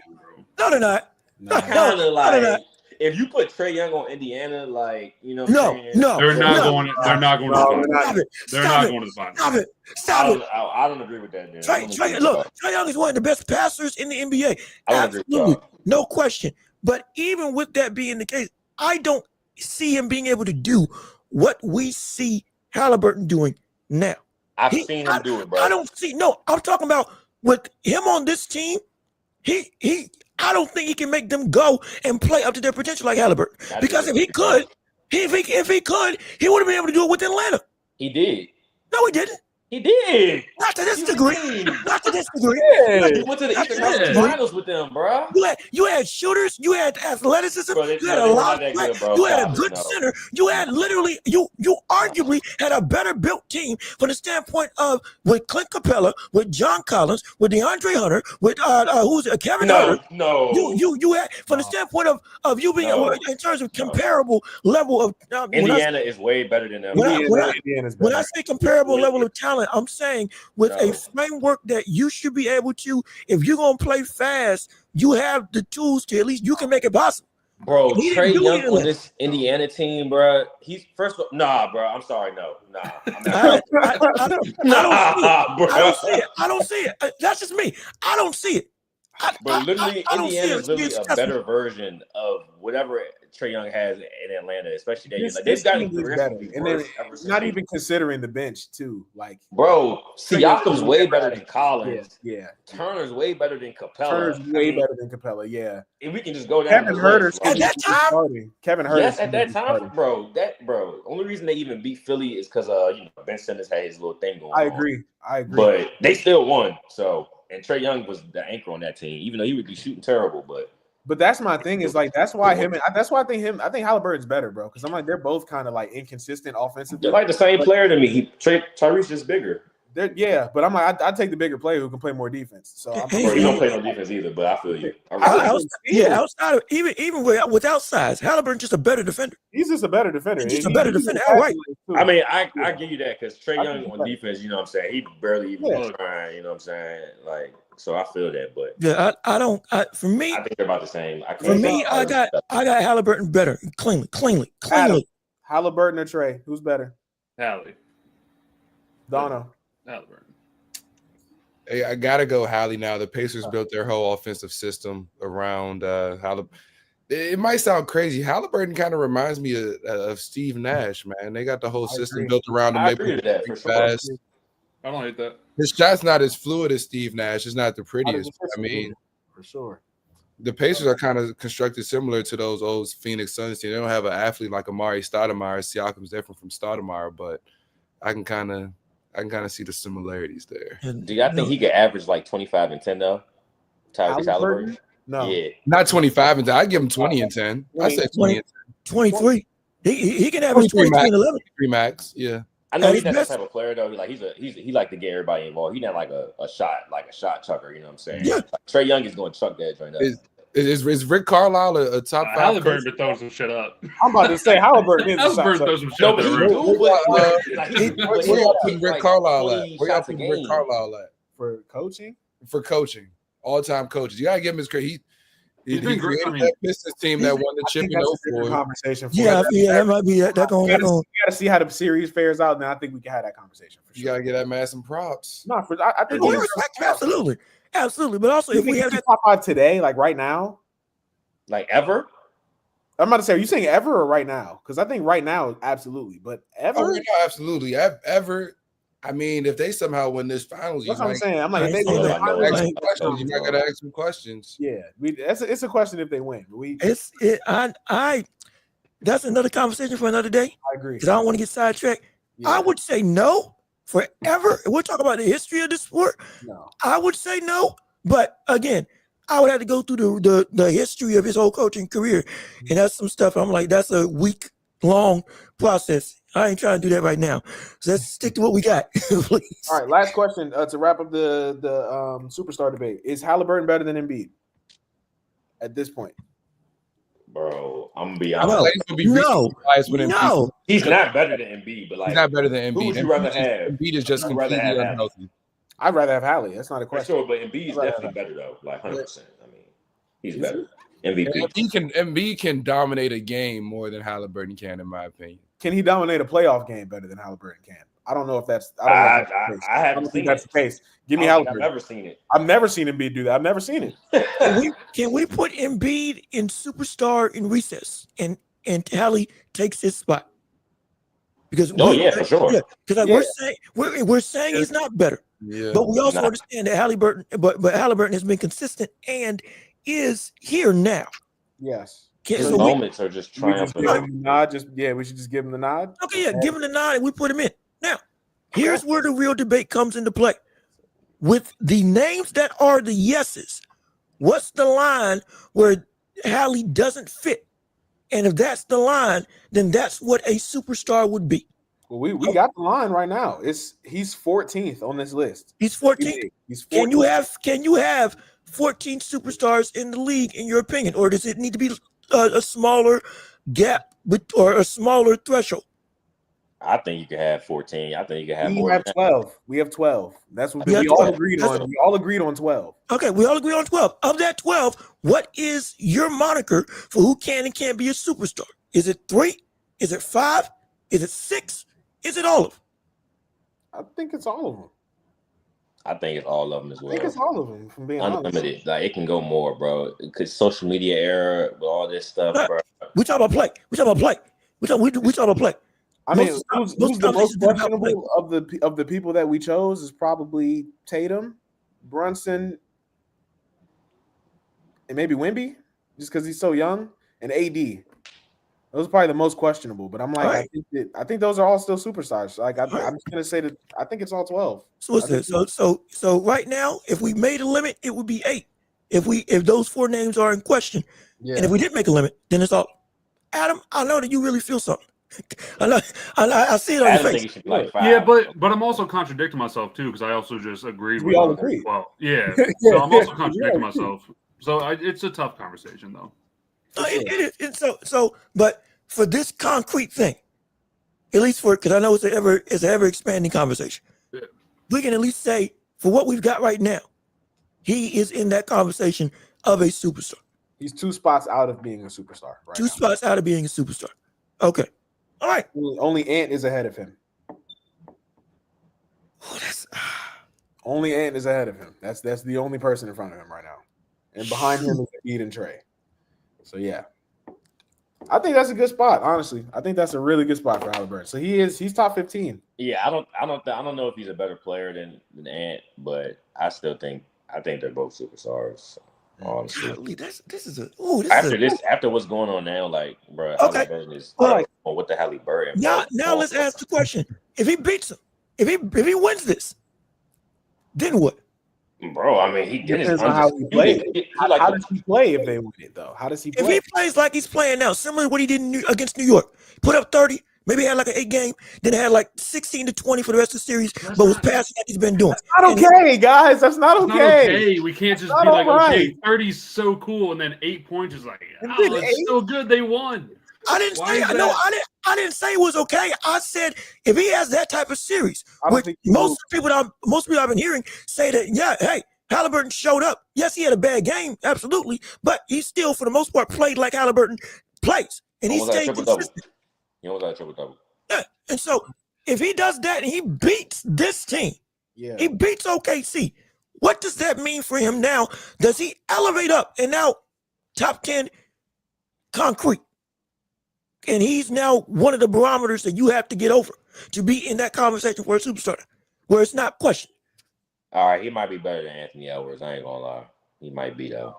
F: No, they're not.
A: Nah.
G: kind of
F: no,
G: like.
F: no.
G: If you put Trae Young on Indiana, like
F: No,
G: saying?
F: no.
E: They're not
F: no.
E: going. They're not going to
A: No,
E: the
A: they're
E: finals.
A: not.
F: Stop it.
E: They're
F: Stop
E: not
F: it.
E: going to the finals.
F: Stop it.
G: I
F: Stop it.
G: don't agree with that. Man. I don't agree with
F: Look,
G: y'all.
F: Trae Young is one of the best passers in the NBA.
G: I don't agree with
F: Absolutely.
G: y'all.
F: No question. But even with that being the case, I don't see him being able to do what we see Halliburton doing now.
G: I've seen him do it, bro.
F: I don't see. No, I'm talking about with him on this team. I don't think he can make them go and play up to their potential like Halliburton.
G: I
F: Because if
G: disagree.
F: he could, if he could, he would have been able to do it with Atlanta.
G: He did.
F: No, he didn't.
G: He did.
F: Not to this
G: He
F: degree.
G: did.
F: Not to this degree.
G: He went to the Eastern Conference
E: Yeah.
G: Finals with them, bro.
F: You had shooters, you had athleticism,
G: Bro, they-
F: you had
G: no,
F: a
G: they're
F: lot
G: not that
F: of
G: good, bro.
F: you had a
G: Stop it,
F: good
G: no.
F: center. You had literally you arguably had a better built team from the standpoint of with Clint Capella, with John Collins, with DeAndre Hunter, with Kevin Hunter.
G: No.
F: You had from the standpoint of you being
G: No.
F: in terms of comparable level of
G: Indiana is way better than them.
A: Indiana's
F: when I
A: better.
F: say comparable level of talent, I'm saying with
G: No.
F: a framework that you should be able to, if you're gonna play fast, you have the tools to at least you can make it possible.
G: Bro,
F: He didn't
G: Trae
F: do
G: Young
F: it.
G: on this Indiana team, bro. He's first of all, nah, bro. I'm sorry, no, nah. I'm
F: I
G: not.
F: don't see it.
G: Nah, bro.
F: I don't see it. I don't see it. That's just me. I don't see it.
G: But literally,
F: I don't see
G: Indiana
F: it
G: is literally
F: being
G: a
F: successful.
G: better version of whatever Trae Young has in Atlanta, especially that year.
A: This-
G: Like,
A: this
G: they've gotten
A: team is
G: progressively
A: better. And then
G: worse ever since
A: not
G: they-
A: even considering the bench, too. Like,
G: Bro,
A: Trae Young
G: Siakam's
A: is
G: way
A: better
G: better
A: than-
G: than Collins.
A: yeah.
G: Turner's way better than Capella.
A: Turner's way
G: I mean,
A: better than Capella, yeah.
G: if we can just go down
A: Kevin
G: the
A: Herter
G: list,
F: At
G: like,
F: that time?
A: starting. Kevin Herter.
G: yes, at that time, bro. Only reason they even beat Philly is because Ben Simmons had his little thing going on.
A: I agree.
G: But they still won. So, and Trae Young was the anchor on that team, even though he would be shooting terrible. But
A: that's my thing. Is like that's why I think Halliburton's better, bro. Because I'm like they're both kind of like inconsistent offensively.
G: they're like the same player to me. Tyrese is bigger.
A: But I'm like I take the bigger player who can play more defense. So I'm
F: Hey,
G: Bro, he don't play no defense either. But I feel you.
F: Outside of even without size, Halliburton's just a better defender.
A: he's just a better defender.
F: He's just a better defender, outright.
G: I mean, I give you that because Trae
A: I
G: Young
A: think
G: on
A: so.
G: defense, you know what I'm saying? He barely even
A: Yeah.
G: trying, you know what I'm saying? Like, so I feel that, but
F: Yeah, for me,
G: I think they're about the same.
F: for me, I got Halliburton better, cleanly.
A: Halliburton or Trae, who's better?
E: Hallie.
A: Dono.
E: Halliburton.
B: Hey, I gotta go Hallie now. The Pacers built their whole offensive system around Halliburton. It might sound crazy. Halliburton kind of reminds me of Steve Nash, man. They got the whole system built around him.
G: I agree with that for sure.
B: Fast.
E: I don't hate that.
B: His shot's not as fluid as Steve Nash. It's not the prettiest. I mean,
A: for sure.
B: The Pacers are kind of constructed similar to those old Phoenix Suns team. They don't have an athlete like Amari Stoudemire. Siakam's different from Stoudemire, but I can kind of see the similarities there.
G: Do y'all think he could average like 25 and 10 though? Tyrese Halliburton?
A: No.
G: Yeah.
B: Not 25 and 10. I'd give him 20 and 10. I said 20 and 10.
F: 23. He can average 23 and 11.
B: 3 max, yeah.
G: I know he's not that type of player though. He like to get everybody involved. He's not like a shot chucker. You know what I'm saying?
F: Yeah.
G: Like, Trey Young is going to chuck that joint up.
B: Is Rick Carlisle a top 5?
E: Halliburton been throwing some shit up.
A: I'm about to say Halliburton is
E: Halliburton throws some shit
G: No,
E: up.
G: but he
E: there.
G: do.
B: Where y'all putting Rick Carlisle at? Where y'all putting Rick Carlisle at?
A: For coaching?
B: For coaching. All-time coaches. You gotta give him his credit. He
E: been great.
B: created that Pistons team that won the chip in 04.
A: Conversation.
F: Yeah, that might be that going.
A: You gotta see how the series fares out, and then I think we can have that conversation. For sure.
B: You gotta get that man some props.
A: No, I think
F: We respect him, absolutely. But also, if we have that
A: top 5 today, like right now,
G: Like ever?
A: I'm about to say, are you saying ever or right now? Because I think right now, absolutely, but ever.
B: Oh, no, absolutely. Ever. I mean, if they somehow win this finals,
A: That's what I'm saying. I'm like, if
F: I
A: they
F: see
A: win the
F: that.
A: finals,
B: ask some questions. You might gotta ask some questions.
A: yeah, it's a question if they win.
F: That's another conversation for another day
A: I agree.
F: because I don't want to get sidetracked.
A: Yeah,
F: I would say no forever. We're talking about the history of the sport.
A: no.
F: I would say no, but again, I would have to go through the history of his whole coaching career, and that's some stuff. I'm like, that's a week-long process. I ain't trying to do that right now. So let's stick to what we got, please.
A: All right, last question to wrap up the superstar debate: is Halliburton better than Embiid at this point?
G: Bro, I'm gonna be
F: No.
G: honest.
B: Players will be
F: No.
B: biased with Embiid.
F: No,
G: He's not better than Embiid, but like
B: He's not better than Embiid.
G: who would you rather have?
B: Embiid is just
G: Who would you rather
B: completely
G: have?
B: unhealthy.
A: I'd rather have Hallie. That's not a
G: for
A: question.
G: sure, but Embiid's
A: Right.
G: definitely better though. Like 100%. I mean, he's better. MVP.
B: Embiid can dominate a game more than Halliburton can, in my opinion.
A: Can he dominate a playoff game better than Halliburton can? I don't know if that's.
G: I haven't
A: think
G: seen
A: that's
G: it.
A: the case. Give me
G: I don't think
A: Halliburton.
G: I've never seen it.
A: I've never seen Embiid do that. I've never seen it.
F: can we put Embiid in superstar in recess and Hallie takes his spot? Because
G: For sure.
F: Yeah, because we're saying he's not better,
B: Yeah.
F: but we also
G: Nah.
F: understand that Halliburton, but Halliburton has been consistent and is here now.
A: Yes.
G: His
F: So we,
G: moments are just
A: We just
G: triumphant.
A: give him the nod. We should just give him the nod.
F: okay, yeah, give him the nod and we put him in. Now, here's where the real debate comes into play. With the names that are the yeses, what's the line where Hallie doesn't fit? And if that's the line, then that's what a superstar would be.
A: Well, we got the line right now. He's 14th on this list.
F: He's 14.
A: He's 14.
F: Can you have 14 superstars in the league in your opinion, or does it need to be a smaller gap or a smaller threshold?
G: I think you could have 14. I think you could have
A: We
G: more.
A: have
G: than
A: 12. We have 12. That's what
F: We have
A: we all
F: 12.
A: agreed
F: That's
A: on. We all agreed on 12.
F: Okay, we all agree on 12. Of that 12, what is your moniker for who can and can't be a superstar? Is it 3? Is it 5? Is it 6? Is it all of them?
A: I think it's all of them.
G: I think it's all of them as
A: I think
G: well.
A: it's all of them. From being honest.
G: Unlimited. Like it can go more, bro. Because social media era with all this stuff,
F: Right.
G: bro.
F: We talk about play. We talk about play. We talk about play.
A: I mean,
F: Most-
A: who's
F: most
A: the most
F: conversations about
A: questionable of the people that we chose is probably Tatum, Brunson, and maybe Wemby, just because he's so young, and AD. Those are probably the most questionable. But I'm like,
F: Right.
A: I think those are all still superstars. Like I'm just gonna say that I think it's all 12.
F: So what's
A: I
F: this?
A: think-
F: So right now, if we made a limit, it would be 8. If those 4 names are in question, and if we didn't make a limit, then it's all. Adam, I know that you really feel something. I see it on
G: I
F: your
G: don't think
F: face.
G: it should be like 5.
E: Yeah, but I'm also contradicting myself too because I also just agreed
A: We
E: with
A: all agreed.
E: Well, yeah.
A: Yeah,
E: So I'm also
A: yeah,
E: contradicting
A: yeah.
E: myself. So it's a tough conversation though.
F: It is. But for this concrete thing, at least because I know it's an ever expanding conversation.
E: Yeah.
F: We can at least say for what we've got right now, he is in that conversation of a superstar.
A: He's 2 spots out of being a superstar. Right
F: 2
A: now.
F: spots out of being a superstar. Okay. All right.
A: Only Ant is ahead of him.
F: Oh, that's
A: Only Ant is ahead of him. That's the only person in front of him right now. And behind him is Embiid and Trey. So yeah. I think that's a good spot, honestly. I think that's a really good spot for Halliburton. So he's top 15.
G: Yeah, I don't know if he's a better player than Ant, but I think they're both superstars. Honestly,
F: Golly,
G: after what's going on now, like, bro,
F: Okay.
G: Halliburton is
F: All right.
G: what the Halliburton.
F: Now let's ask the question: if he beats him, if he wins this, then what?
G: Bro, I mean, he
A: Depends on how he plays. How does he play if they win it, though? How does he
F: If
A: play?
F: he plays like he's playing now, similar to what he did against New York, put up 30, maybe had like an 8 game, then had like 16 to 20 for the rest of the series, but was passing like he's been doing.
A: Not okay, guys. That's not
E: It's not
A: okay.
E: okay. We can't just
A: Not
E: be like,
A: alright.
E: okay, 30's so cool, and then 8 points is like,
A: And
E: oh,
A: then
E: it's
A: 8?
E: so good they won.
F: I didn't
E: Why
F: say
E: is
F: no.
E: that?
F: I didn't say it was okay. I said if he has that type of series,
A: I don't
F: which
A: think
F: most people I've been hearing say that, yeah, hey, Halliburton showed up. Yes, he had a bad game, absolutely, but he still, for the most part, played like Halliburton plays, and he stayed consistent.
G: You almost had a triple-double.
F: Yeah, and so if he does that and he beats this team,
A: Yeah.
F: he beats OKC. What does that mean for him now? Does he elevate up and now top 10 concrete? And he's now one of the barometers that you have to get over to be in that conversation for a superstar, where it's not questioned.
G: All right, he might be better than Anthony Edwards. I ain't gonna lie. He might be though.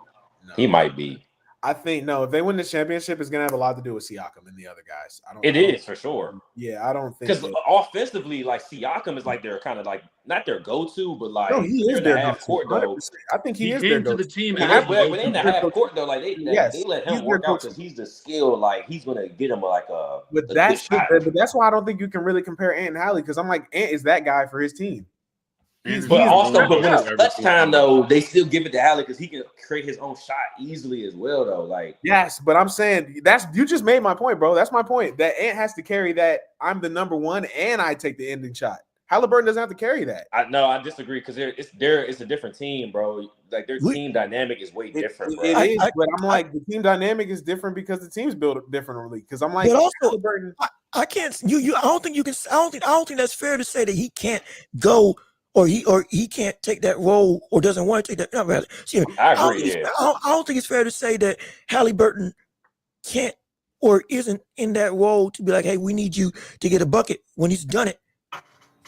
A: No.
G: He might be.
A: I think no. If they win the championship, it's gonna have a lot to do with Siakam and the other guys.
G: It is for sure.
A: Yeah, I don't think
G: Because
A: that-
G: offensively, like Siakam is like their kind of like not their go-to, but like
A: no, he is
G: they're
A: their
G: the half court
A: go-to,
G: though.
A: 100%. I think he
E: He
A: is their
E: came to
A: go-to.
E: the team
G: When
E: as
G: they in the half court though, like they
A: Yes,
G: let
A: he's
G: him
A: their
G: work out
A: go-to.
G: because he's the skill. Like he's gonna get him like a.
A: But
G: a
A: that's
G: good shot.
A: but that's why I don't think you can really compare Ant and Hallie, because I'm like, Ant is that guy for his team.
G: But also,
A: but
G: when it's clutch time though, they still give it to Hallie because he can create his own shot easily as well though. Like
A: Yes, but I'm saying that's you just made my point, bro. That's my point. That Ant has to carry that. I'm the number one, and I take the ending shot. Halliburton doesn't have to carry that.
G: I disagree because it's a different team, bro. Like their team dynamic is way different, bro.
A: It is, but I'm like the team dynamic is different because the team's built differently. Because I'm like,
F: But also,
A: Halliburton.
F: I can't. I don't think you can. I don't think that's fair to say that he can't go or he can't take that role or doesn't want to take that. No, rather, excuse me.
G: I agree.
F: I don't think it's fair to say that Halliburton can't or isn't in that role to be like, hey, we need you to get a bucket when he's done it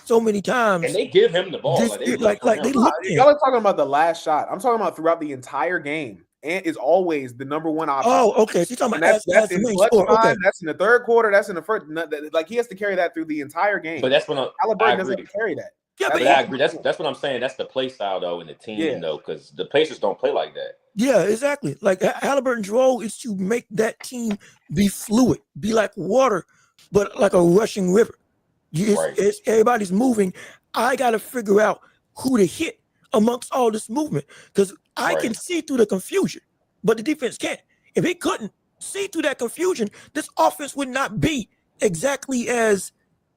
F: so many times.
G: And they give him the ball.
F: This-
G: They
F: like they look at him.
A: Y'all are talking about the last shot. I'm talking about throughout the entire game. Ant is always the number one option.
F: Oh, okay. So you're talking
A: And
F: about
A: that's
F: as the
A: in
F: main
A: clutch
F: scorer.
A: time.
F: Okay.
A: That's in the third quarter. That's in the first. Like he has to carry that through the entire game.
G: But that's when I
A: Halliburton doesn't
G: agree.
A: have to carry that.
F: Yeah,
G: But
F: but
G: I agree. That's what I'm saying. That's the play style though in the team
A: Yeah.
G: though, because the Pacers don't play like that.
F: yeah, exactly. Like Halliburton's role is to make that team be fluid, be like water, but like a rushing river.
G: Right.
F: It's everybody's moving. I got to figure out who to hit amongst all this movement because I can
G: Right.
F: see through the confusion, but the defense can't. If he couldn't see through that confusion, this offense would not be exactly as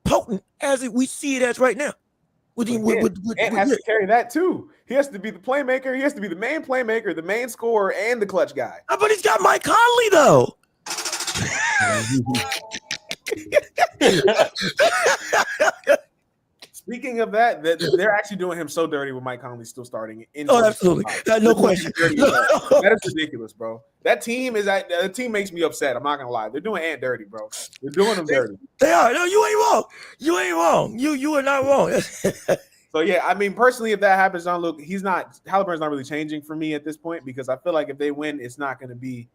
F: potent as we see it as right now.
A: Ant has to carry that too. He has to be the playmaker. He has to be the main playmaker, the main scorer, and the clutch guy.
F: But he's got Mike Conley though.
A: Speaking of that, they're actually doing him so dirty with Mike Conley still starting.
F: Oh, absolutely. No question.
A: That is ridiculous, bro. That team makes me upset. I'm not gonna lie. They're doing Ant dirty, bro. They're doing him dirty.
F: They are. No, you ain't wrong. You ain't wrong. You are not wrong.
A: So yeah, I mean, personally, if that happens, John-Luke, Halliburton's not really changing for me at this point because I feel like if they win, it's not gonna be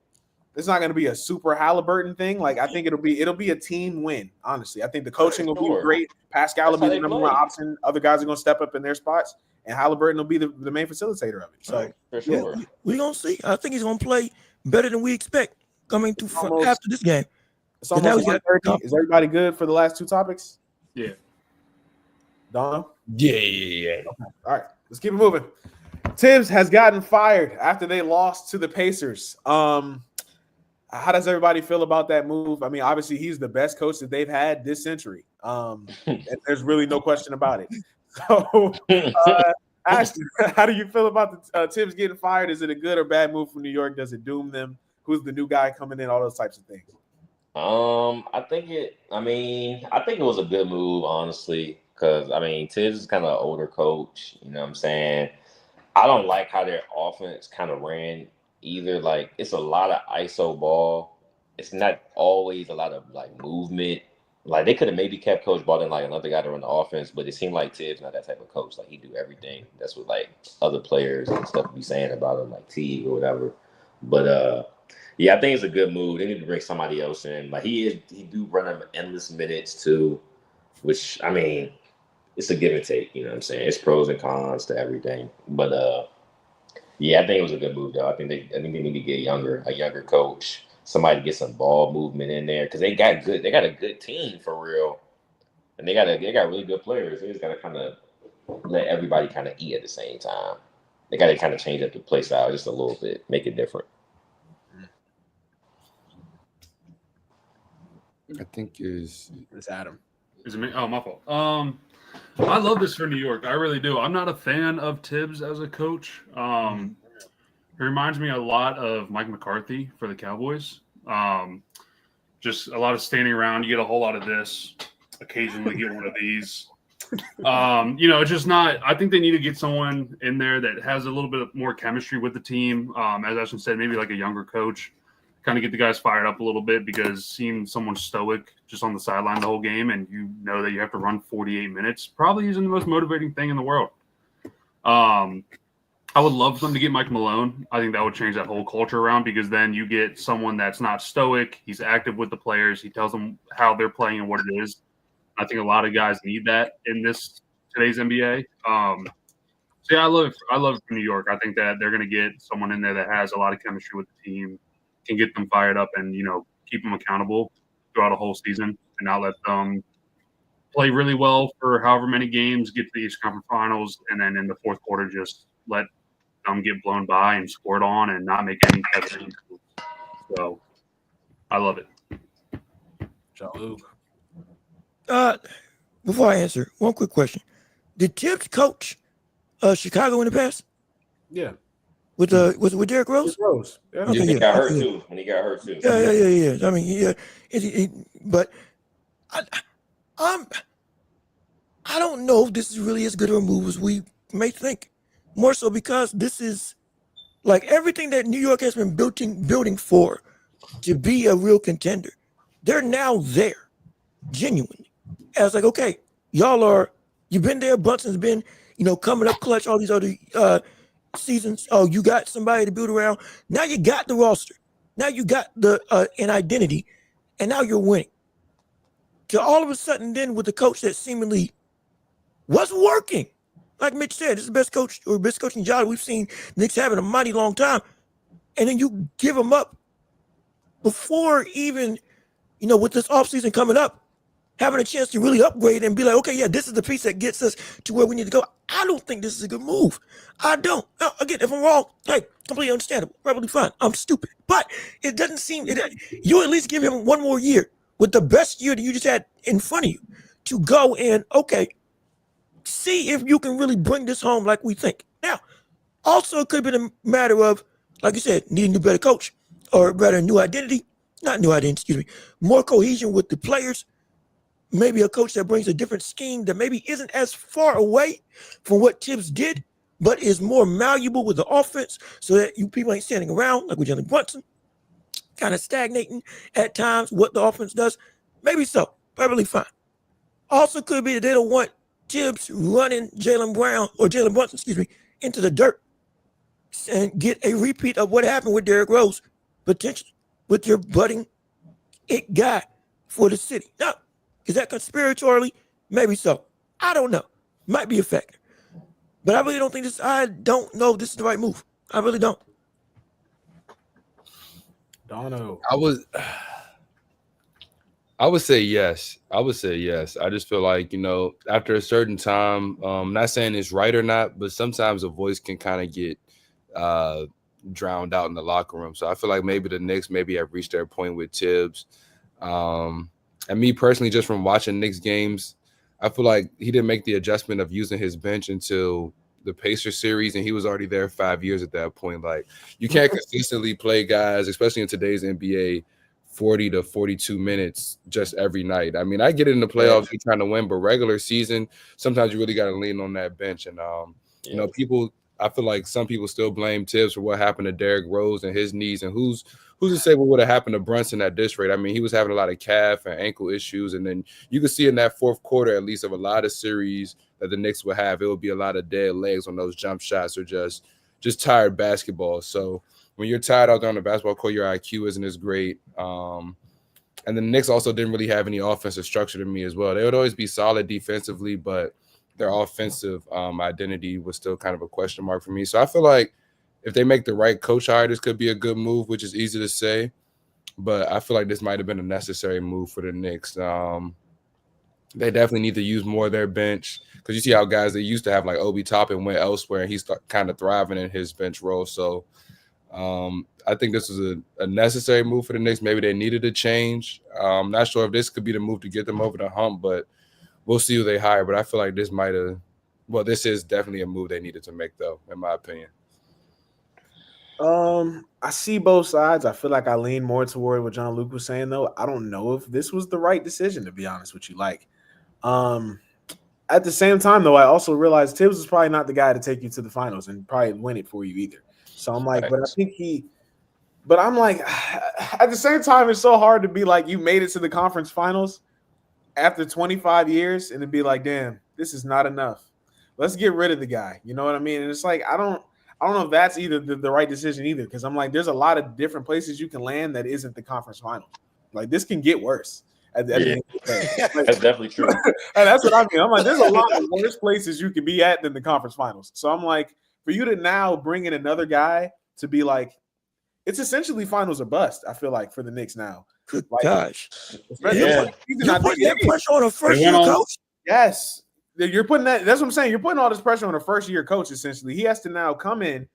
A: a super Halliburton thing. Like I think it'll be a team win. Honestly, I think the coaching will be great. Pascal will be the number one option. Other guys are gonna step up in their spots, and Halliburton will be the main facilitator of it. So
G: for sure.
F: Yeah, we gonna see. I think he's gonna play better than we expect coming to after this game.
A: it's almost 1:30. Is everybody good for the last two topics?
E: Yeah.
A: Don?
B: Yeah.
A: All right, let's keep it moving. Tibbs has gotten fired after they lost to the Pacers. How does everybody feel about that move? I mean, obviously, he's the best coach that they've had this century. And there's really no question about it. So, Ashton, how do you feel about the Tibbs getting fired? Is it a good or bad move for New York? Does it doom them? Who's the new guy coming in? All those types of things.
G: I think it was a good move, honestly, because I mean Tibbs is kind of an older coach. You know what I'm saying? I don't like how their offense kind of ran either. Like it's a lot of ISO ball. It's not always a lot of like movement. Like they could have maybe kept Coach Ball and like another guy to run the offense, but it seemed like Tibbs not that type of coach. Like he do everything. That's what like other players and stuff be saying about him, like Teague or whatever. But yeah, I think it's a good move. They need to bring somebody else in. Like he do run them endless minutes too, which I mean, it's a give and take. You know what I'm saying? It's pros and cons to everything. But yeah, I think it was a good move though. I think they need to get a younger coach. Somebody get some ball movement in there because they got a good team for real, and they got really good players. They just got to kind of let everybody kind of eat at the same time. They got to kind of change up the play style just a little bit, make it different.
B: I think
A: It's Adam.
E: Is it me? Oh, my fault. I love this for New York. I really do. I'm not a fan of Tibbs as a coach. He reminds me a lot of Mike McCarthy for the Cowboys. Just a lot of standing around. You get a whole lot of this. Occasionally get one of these. It's just not – I think they need to get someone in there that has a little bit more chemistry with the team. As Ashton said, maybe like a younger coach. Kind of get the guys fired up a little bit because seeing someone stoic just on the sideline the whole game and you know that you have to run 48 minutes probably isn't the most motivating thing in the world. I would love for them to get Mike Malone. I think that would change that whole culture around because then you get someone that's not stoic. He's active with the players. He tells them how they're playing and what it is. I think a lot of guys need that in today's NBA. So yeah, I love New York. I think that they're going to get someone in there that has a lot of chemistry with the team, can get them fired up and, keep them accountable throughout a whole season and not let them play really well for however many games, get to the Eastern Conference Finals, and then in the fourth quarter just let them get blown by and scored on and not make any catches. So I love it.
A: Jean-Luc.
F: Before I answer, one quick question. Did Tibbs coach Chicago in the past?
A: Yeah.
F: Was it with Derrick Rose?
A: Rose. Yeah.
F: Okay,
G: When he
F: yeah,
G: got
F: okay,
G: hurt
F: yeah.
G: too. When he got hurt too.
F: Yeah. I mean, yeah. But I don't know if this is really as good of a move as we may think. More so because this is like everything that New York has been building for to be a real contender. They're now there, genuinely. And it's like, okay, you've been there. Brunson's been, coming up clutch all these other seasons. Oh, you got somebody to build around. Now you got the roster. Now you got an identity, and now you're winning. To all of a sudden, then with the coach that seemingly was working, like Mitch said, this is the best coach or best coaching job we've seen Knicks have in a mighty long time, and then you give him up before even, with this offseason coming up, having a chance to really upgrade and be like, okay, yeah, this is the piece that gets us to where we need to go. I don't think this is a good move. I don't. Now, again, if I'm wrong, hey, completely understandable. Probably fine. I'm stupid. But it doesn't seem you at least give him one more year with the best year that you just had in front of you to go and, okay, see if you can really bring this home like we think. Now, also it could have been a matter of, like you said, needing a better coach or rather new identity. Not new identity, excuse me. More cohesion with the players. Maybe a coach that brings a different scheme that maybe isn't as far away from what Tibbs did, but is more malleable with the offense so that you people ain't standing around like with Jalen Brunson, kind of stagnating at times what the offense does. Maybe so. Perfectly fine. Also could be that they don't want Tibbs running Jalen Brunson, into the dirt and get a repeat of what happened with Derrick Rose, potentially, with your budding it guy for the city. Now, is that conspiratorially? Maybe so. I don't know. Might be a factor. But I really don't think I don't know if this is the right move. I really don't.
A: Dono.
B: I would say yes. I just feel like, after a certain time, not saying it's right or not, but sometimes a voice can kind of get drowned out in the locker room. So I feel like maybe the Knicks have reached their point with Tibbs. And me personally, just from watching Knicks games, I feel like he didn't make the adjustment of using his bench until the Pacers series, and he was already there 5 years at that point. Like, you can't consistently play guys, especially in today's NBA, 40 to 42 minutes just every night. I mean, I get it in the playoffs, you're trying to win, but regular season, sometimes you really got to lean on that bench. And, you know, I feel like some people still blame Tibbs for what happened to Derrick Rose and his knees. And who's to say what would have happened to Brunson at this rate? I mean, he was having a lot of calf and ankle issues. And then you could see in that fourth quarter, at least, of a lot of series that the Knicks would have, it would be a lot of dead legs on those jump shots or just tired basketball. So when you're tired out there on the basketball court, your IQ isn't as great. And then the Knicks also didn't really have any offensive structure to me as well. They would always be solid defensively, but their offensive identity was still kind of a question mark for me. So I feel like if they make the right coach hire, this could be a good move, which is easy to say. But I feel like this might have been a necessary move for the Knicks. They definitely need to use more of their bench because you see how guys they used to have like Obi Toppin went elsewhere and he's kind of thriving in his bench role. So I think this was a necessary move for the Knicks. Maybe they needed a change. I'm not sure if this could be the move to get them over the hump, but we'll see who they hire. But I feel like this this is definitely a move they needed to make, though, in my opinion.
A: I see both sides. I feel like I lean more toward what John Luke was saying, though. I don't know if this was the right decision, to be honest with you. Like, at the same time, though, I also realized Tibbs is probably not the guy to take you to the finals and probably win it for you either. So I'm like, but I think but I'm like, at the same time, it's so hard to be like, you made it to the conference finals after 25 years and to be like, damn, this is not enough. Let's get rid of the guy. You know what I mean? And it's like, I don't know if that's either the right decision either, because I'm like, there's a lot of different places you can land that isn't the conference finals. Like, this can get worse. At the end of the day. Like,
G: that's definitely true.
A: And that's what I mean. I'm like, there's a lot of worse places you could be at than the conference finals. So I'm like, for you to now bring in another guy to be like, it's essentially finals or bust, I feel like, for the Knicks now.
F: Good
A: like,
F: gosh.
A: You
F: put that pressure on a first-year coach?
A: Yes. You're putting that's what I'm saying. You're putting all this pressure on a first-year coach, essentially. He has to now come in.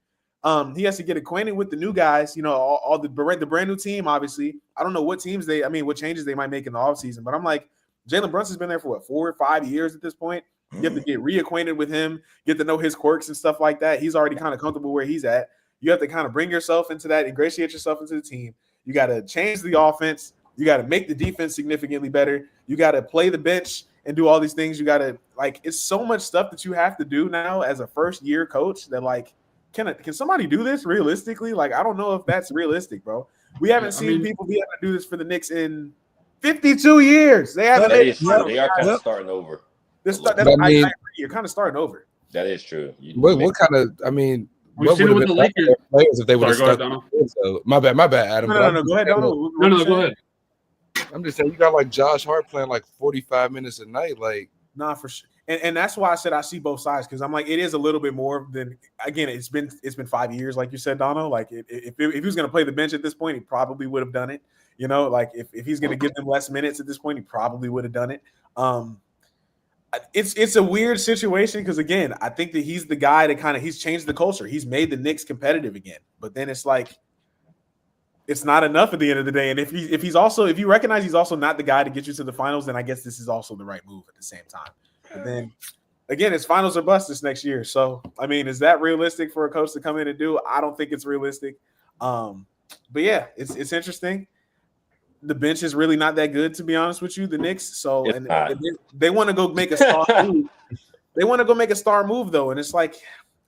A: He has to get acquainted with the new guys, you know, all the brand new team, obviously. I don't know what changes they might make in the offseason, but I'm like, Jalen Brunson's been there for 4 or 5 years at this point. You have to get reacquainted with him, get to know his quirks and stuff like that. He's already kind of comfortable where he's at. You have to kind of bring yourself into that, ingratiate yourself into the team. You got to change the offense. You got to make the defense significantly better. You got to play the bench and do all these things. You got to, like, it's so much stuff that you have to do now as a first-year coach that, like, can somebody do this realistically? Like, I don't know if that's realistic, bro. We haven't seen people be able to do this for the Knicks in 52 years. They haven't.
G: They are kind of starting over.
A: You're kind of starting over.
G: That is true.
B: What kind of? I mean,
E: we've seen it with the Lakers
B: players if they would have stuck. So, my bad, Adam.
A: No, go ahead.
E: No, go ahead.
B: I'm just saying, you got like Josh Hart playing like 45 minutes a night, like.
A: Nah, for sure. And that's why I said I see both sides, because I'm like, it is a little bit more than, again, it's been 5 years, like you said, Dono. Like, if he was going to play the bench at this point, he probably would have done it. You know, like if he's going to give them less minutes at this point, he probably would have done it. It's a weird situation because, again, I think that he's the guy that he's changed the culture. He's made the Knicks competitive again. But then it's like, it's not enough at the end of the day. And if you recognize he's also not the guy to get you to the finals, then I guess this is also the right move at the same time. But then again, it's finals or bust this next year. So, I mean, is that realistic for a coach to come in and do? I don't think it's realistic. But yeah, it's interesting. The bench is really not that good, to be honest with you, the Knicks. So, and they want to go make a star move. They want to go make a star move, though. And it's like,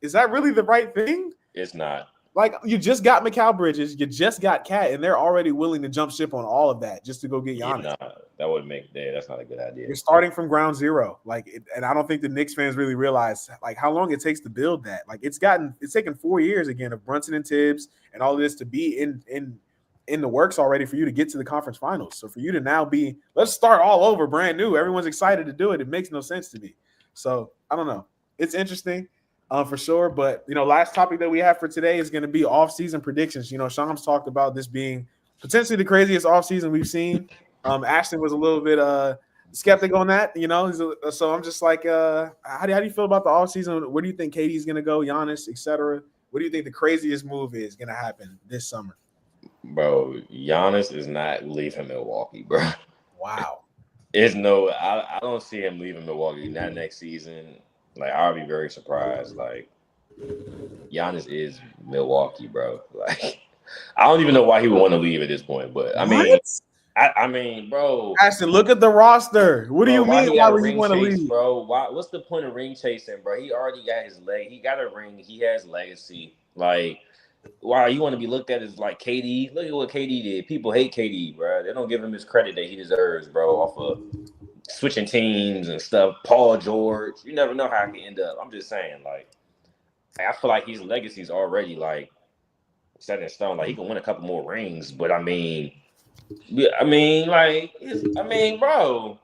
A: is that really the right thing?
G: It's not.
A: Like, you just got Mikal Bridges, you just got Cat, and they're already willing to jump ship on all of that just to go get Giannis.
G: Yeah, that wouldn't make that's not a good idea.
A: You're starting from ground zero, and I don't think the Knicks fans really realize like how long it takes to build that. Like, it's taken 4 years again of Brunson and Tibbs and all of this to be in the works already for you to get to the conference finals. So for you to now let's start all over, brand new. Everyone's excited to do it. It makes no sense to me. So I don't know. It's interesting. For sure. But, last topic that we have for today is going to be off-season predictions. Shams talked about this being potentially the craziest off-season we've seen. Ashton was a little bit skeptic on that, so I'm just like, how do you feel about the off-season? Where do you think KD's going to go, Giannis, et cetera? What do you think the craziest move is going to happen this summer?
G: Bro, Giannis is not leaving Milwaukee, bro.
A: Wow.
G: I don't see him leaving Milwaukee, not next season. Like, I'll be very surprised. Like, Giannis is Milwaukee, bro. Like, I don't even know why he would want to leave at this point. But I mean, bro.
A: Ashton, look at the roster. What do you
G: Why
A: mean?
G: he
A: Why
G: got a
A: would you
G: ring
A: want to
G: chase,
A: leave?
G: bro? What's the point of ring chasing, bro? He already got his leg. He got a ring. He has legacy. Like, why you want to be looked at as like KD? Look at what KD did. People hate KD, bro. They don't give him his credit that he deserves, bro. Off of switching teams and stuff. Paul George. You never know how it can end up. I'm just saying, like, I feel like his legacy is already like set in stone. Like he can win a couple more rings, but I mean, bro.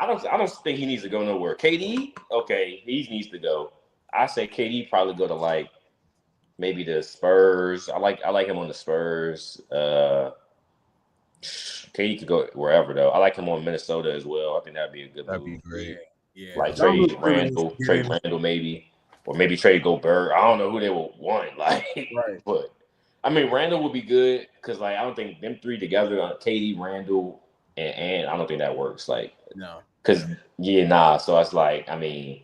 G: I don't think he needs to go nowhere. KD, okay, he needs to go. I say KD probably go to like maybe the Spurs. I like him on the Spurs. KD could go wherever though. I like him on Minnesota as well. I think that'd be a good
B: That'd be
G: move.
B: great.
A: Yeah.
G: Like trade Randall maybe, or maybe trade Gobert. I don't know who they will want. Like,
A: Right.
G: But I mean, Randall would be good because like I don't think them three together, KD, Randall, and I don't think that works. Like,
A: No.
G: because So it's like, I mean,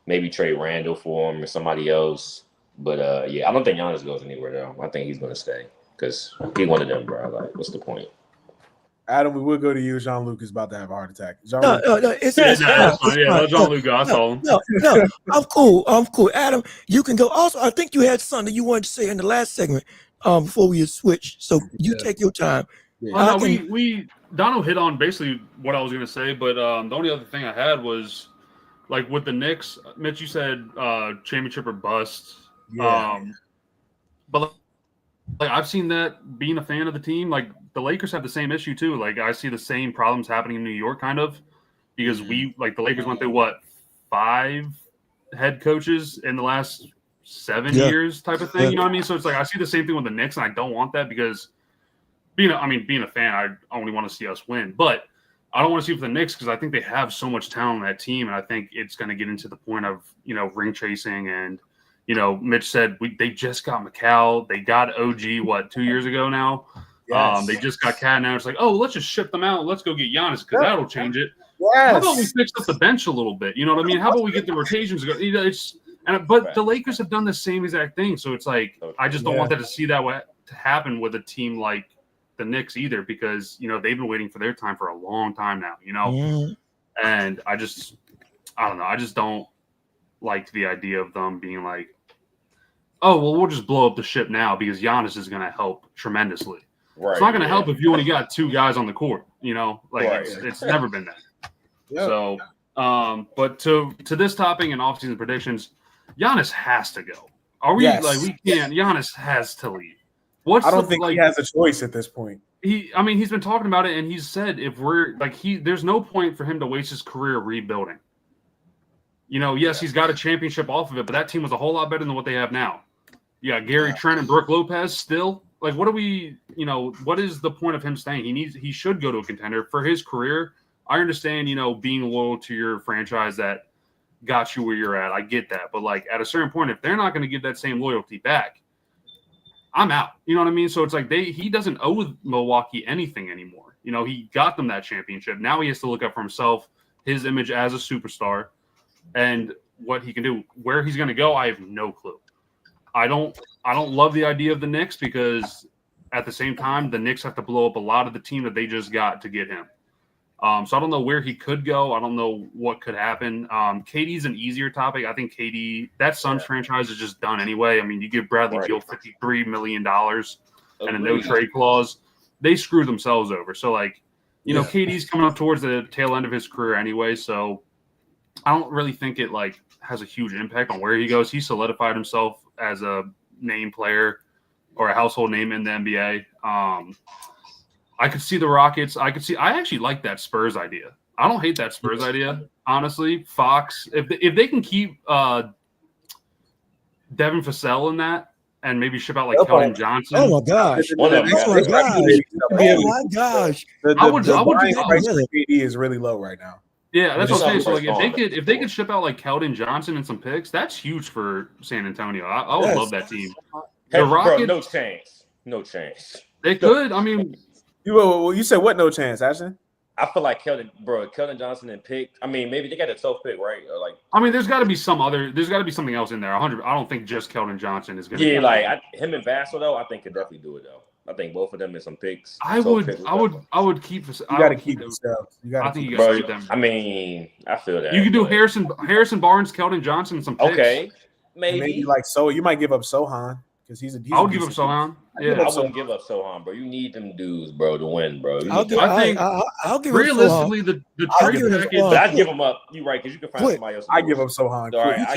G: maybe trade Randall for him or somebody else. But I don't think Giannis goes anywhere though. I think he's gonna stay because he one of them, bro. Like, what's the point?
A: Adam, we will go to you. Jean-Luc is about to have a heart attack.
F: No,
A: Jean-Luc.
F: it's
E: That's
F: fine.
E: fine. Yeah, let John Luke go. I saw him.
F: No, I'm cool. Adam, you can go. Also, I think you had something you wanted to say in the last segment before we switch. So you take your time.
E: Well, no, we Dono hit on basically what I was going to say, but the only other thing I had was like with the Knicks, Mitch, you said championship or bust.
A: Yeah.
E: But like I've seen that being a fan of the team, like the Lakers have the same issue too. Like I see the same problems happening in New York, kind of, because the Lakers went through 5 head coaches in the last 7 years, type of thing. You know what I mean? So it's like I see the same thing with the Knicks, and I don't want that because being a fan, I only want to see us win, but I don't want to see it for the Knicks because I think they have so much talent on that team, and I think it's going to get into the point of ring chasing and. Mitch said they just got McCall. They got OG, 2 years ago now?
A: Yes.
E: They just got Cat now. It's like, let's just ship them out. Let's go get Giannis because that'll change it.
A: Yes.
E: How about we fix up the bench a little bit? You know what I mean? How about we get the rotations going? But the Lakers have done the same exact thing. So it's like I just don't want that to happen with a team like the Knicks either because, they've been waiting for their time for a long time now, And I don't know. I just don't like the idea of them being like, we'll just blow up the ship now because Giannis is going to help tremendously. Right. It's not going to help if you only got 2 guys on the court, It's never been that. Yep. So, but to this topic and offseason predictions, Giannis has to go. Are we we can't? Giannis has to leave.
A: I don't think he has a choice at this point.
E: He's been talking about it and he's said if we're there's no point for him to waste his career rebuilding. Yes, he's got a championship off of it, but that team was a whole lot better than what they have now. You got Gary Trent and Brook Lopez still. Like, what is the point of him staying? He should go to a contender for his career. I understand, being loyal to your franchise that got you where you're at. I get that. But at a certain point, if they're not going to give that same loyalty back, I'm out. You know what I mean? So it's like he doesn't owe Milwaukee anything anymore. He got them that championship. Now he has to look up for himself, his image as a superstar, and what he can do. Where he's going to go, I have no clue. I don't love the idea of the Knicks because at the same time, the Knicks have to blow up a lot of the team that they just got to get him. So I don't know where he could go. I don't know what could happen. KD's an easier topic. I think KD, that Suns franchise is just done anyway. I mean, you give Bradley Beal $53 million and a no trade clause. They screw themselves over. So KD's coming up towards the tail end of his career anyway. So I don't really think it has a huge impact on where he goes. He solidified himself as a name player or a household name in the NBA. I could see the Rockets. I actually like that Spurs idea. I don't hate that Spurs idea, honestly. Fox, if they can keep Devin Vassell in that and maybe ship out Keldon Johnson.
F: Oh my gosh! Oh my gosh!
E: I would do
A: that. Is really low right now.
E: Yeah, that's what I'm saying. So if they could ship out Keldon Johnson and some picks, that's huge for San Antonio. I would love that team. The Rockets,
G: no chance.
E: They could. I mean,
A: you said what? No chance, Ashton.
G: I feel like Keldon Johnson and pick. I mean, maybe they got a 12th pick, right? Or like,
E: I mean, there's got to be something else in there. 100. I don't think just Keldon Johnson is going to.
G: Yeah, like him and Vassell though, I think could definitely do it though. I think both of them in some picks.
E: I would keep.
A: You got to keep yourself.
E: I think you got to keep them.
G: I mean, I feel that
E: You could do Harrison Barnes, Keldon Johnson, and some picks.
G: Okay,
A: maybe like so. You might give up Sohan because he's
E: I would give up Sohan. Yeah,
G: I wouldn't give up Sohan, bro. You need them dudes, bro, to win, bro.
F: I'll give
E: realistically the trade package.
G: But I'd give them up. You're right, because you can find somebody else.
A: I give up Sohan.
G: All right,
E: I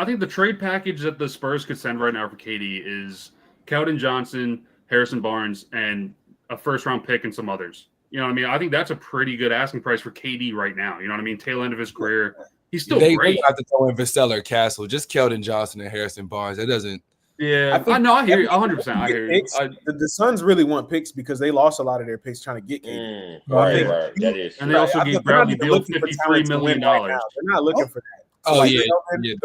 E: think the trade package that the Spurs could send right now for KD is Keldon Johnson, Harrison Barnes, and a first-round pick and some others. You know what I mean? I think that's a pretty good asking price for KD right now. You know what I mean? Tail end of his career. He's still great.
B: They have to throw in Vassell or Castle. Just Keldon Johnson and Harrison Barnes. That doesn't.
E: Yeah, I know. I hear you 100%. I hear you.
A: The Suns really want picks because they lost a lot of their picks trying to get KD.
G: Right. That is.
E: And they also gave Bradley Beal $53 million.
A: They're not looking for that.
B: Oh, yeah.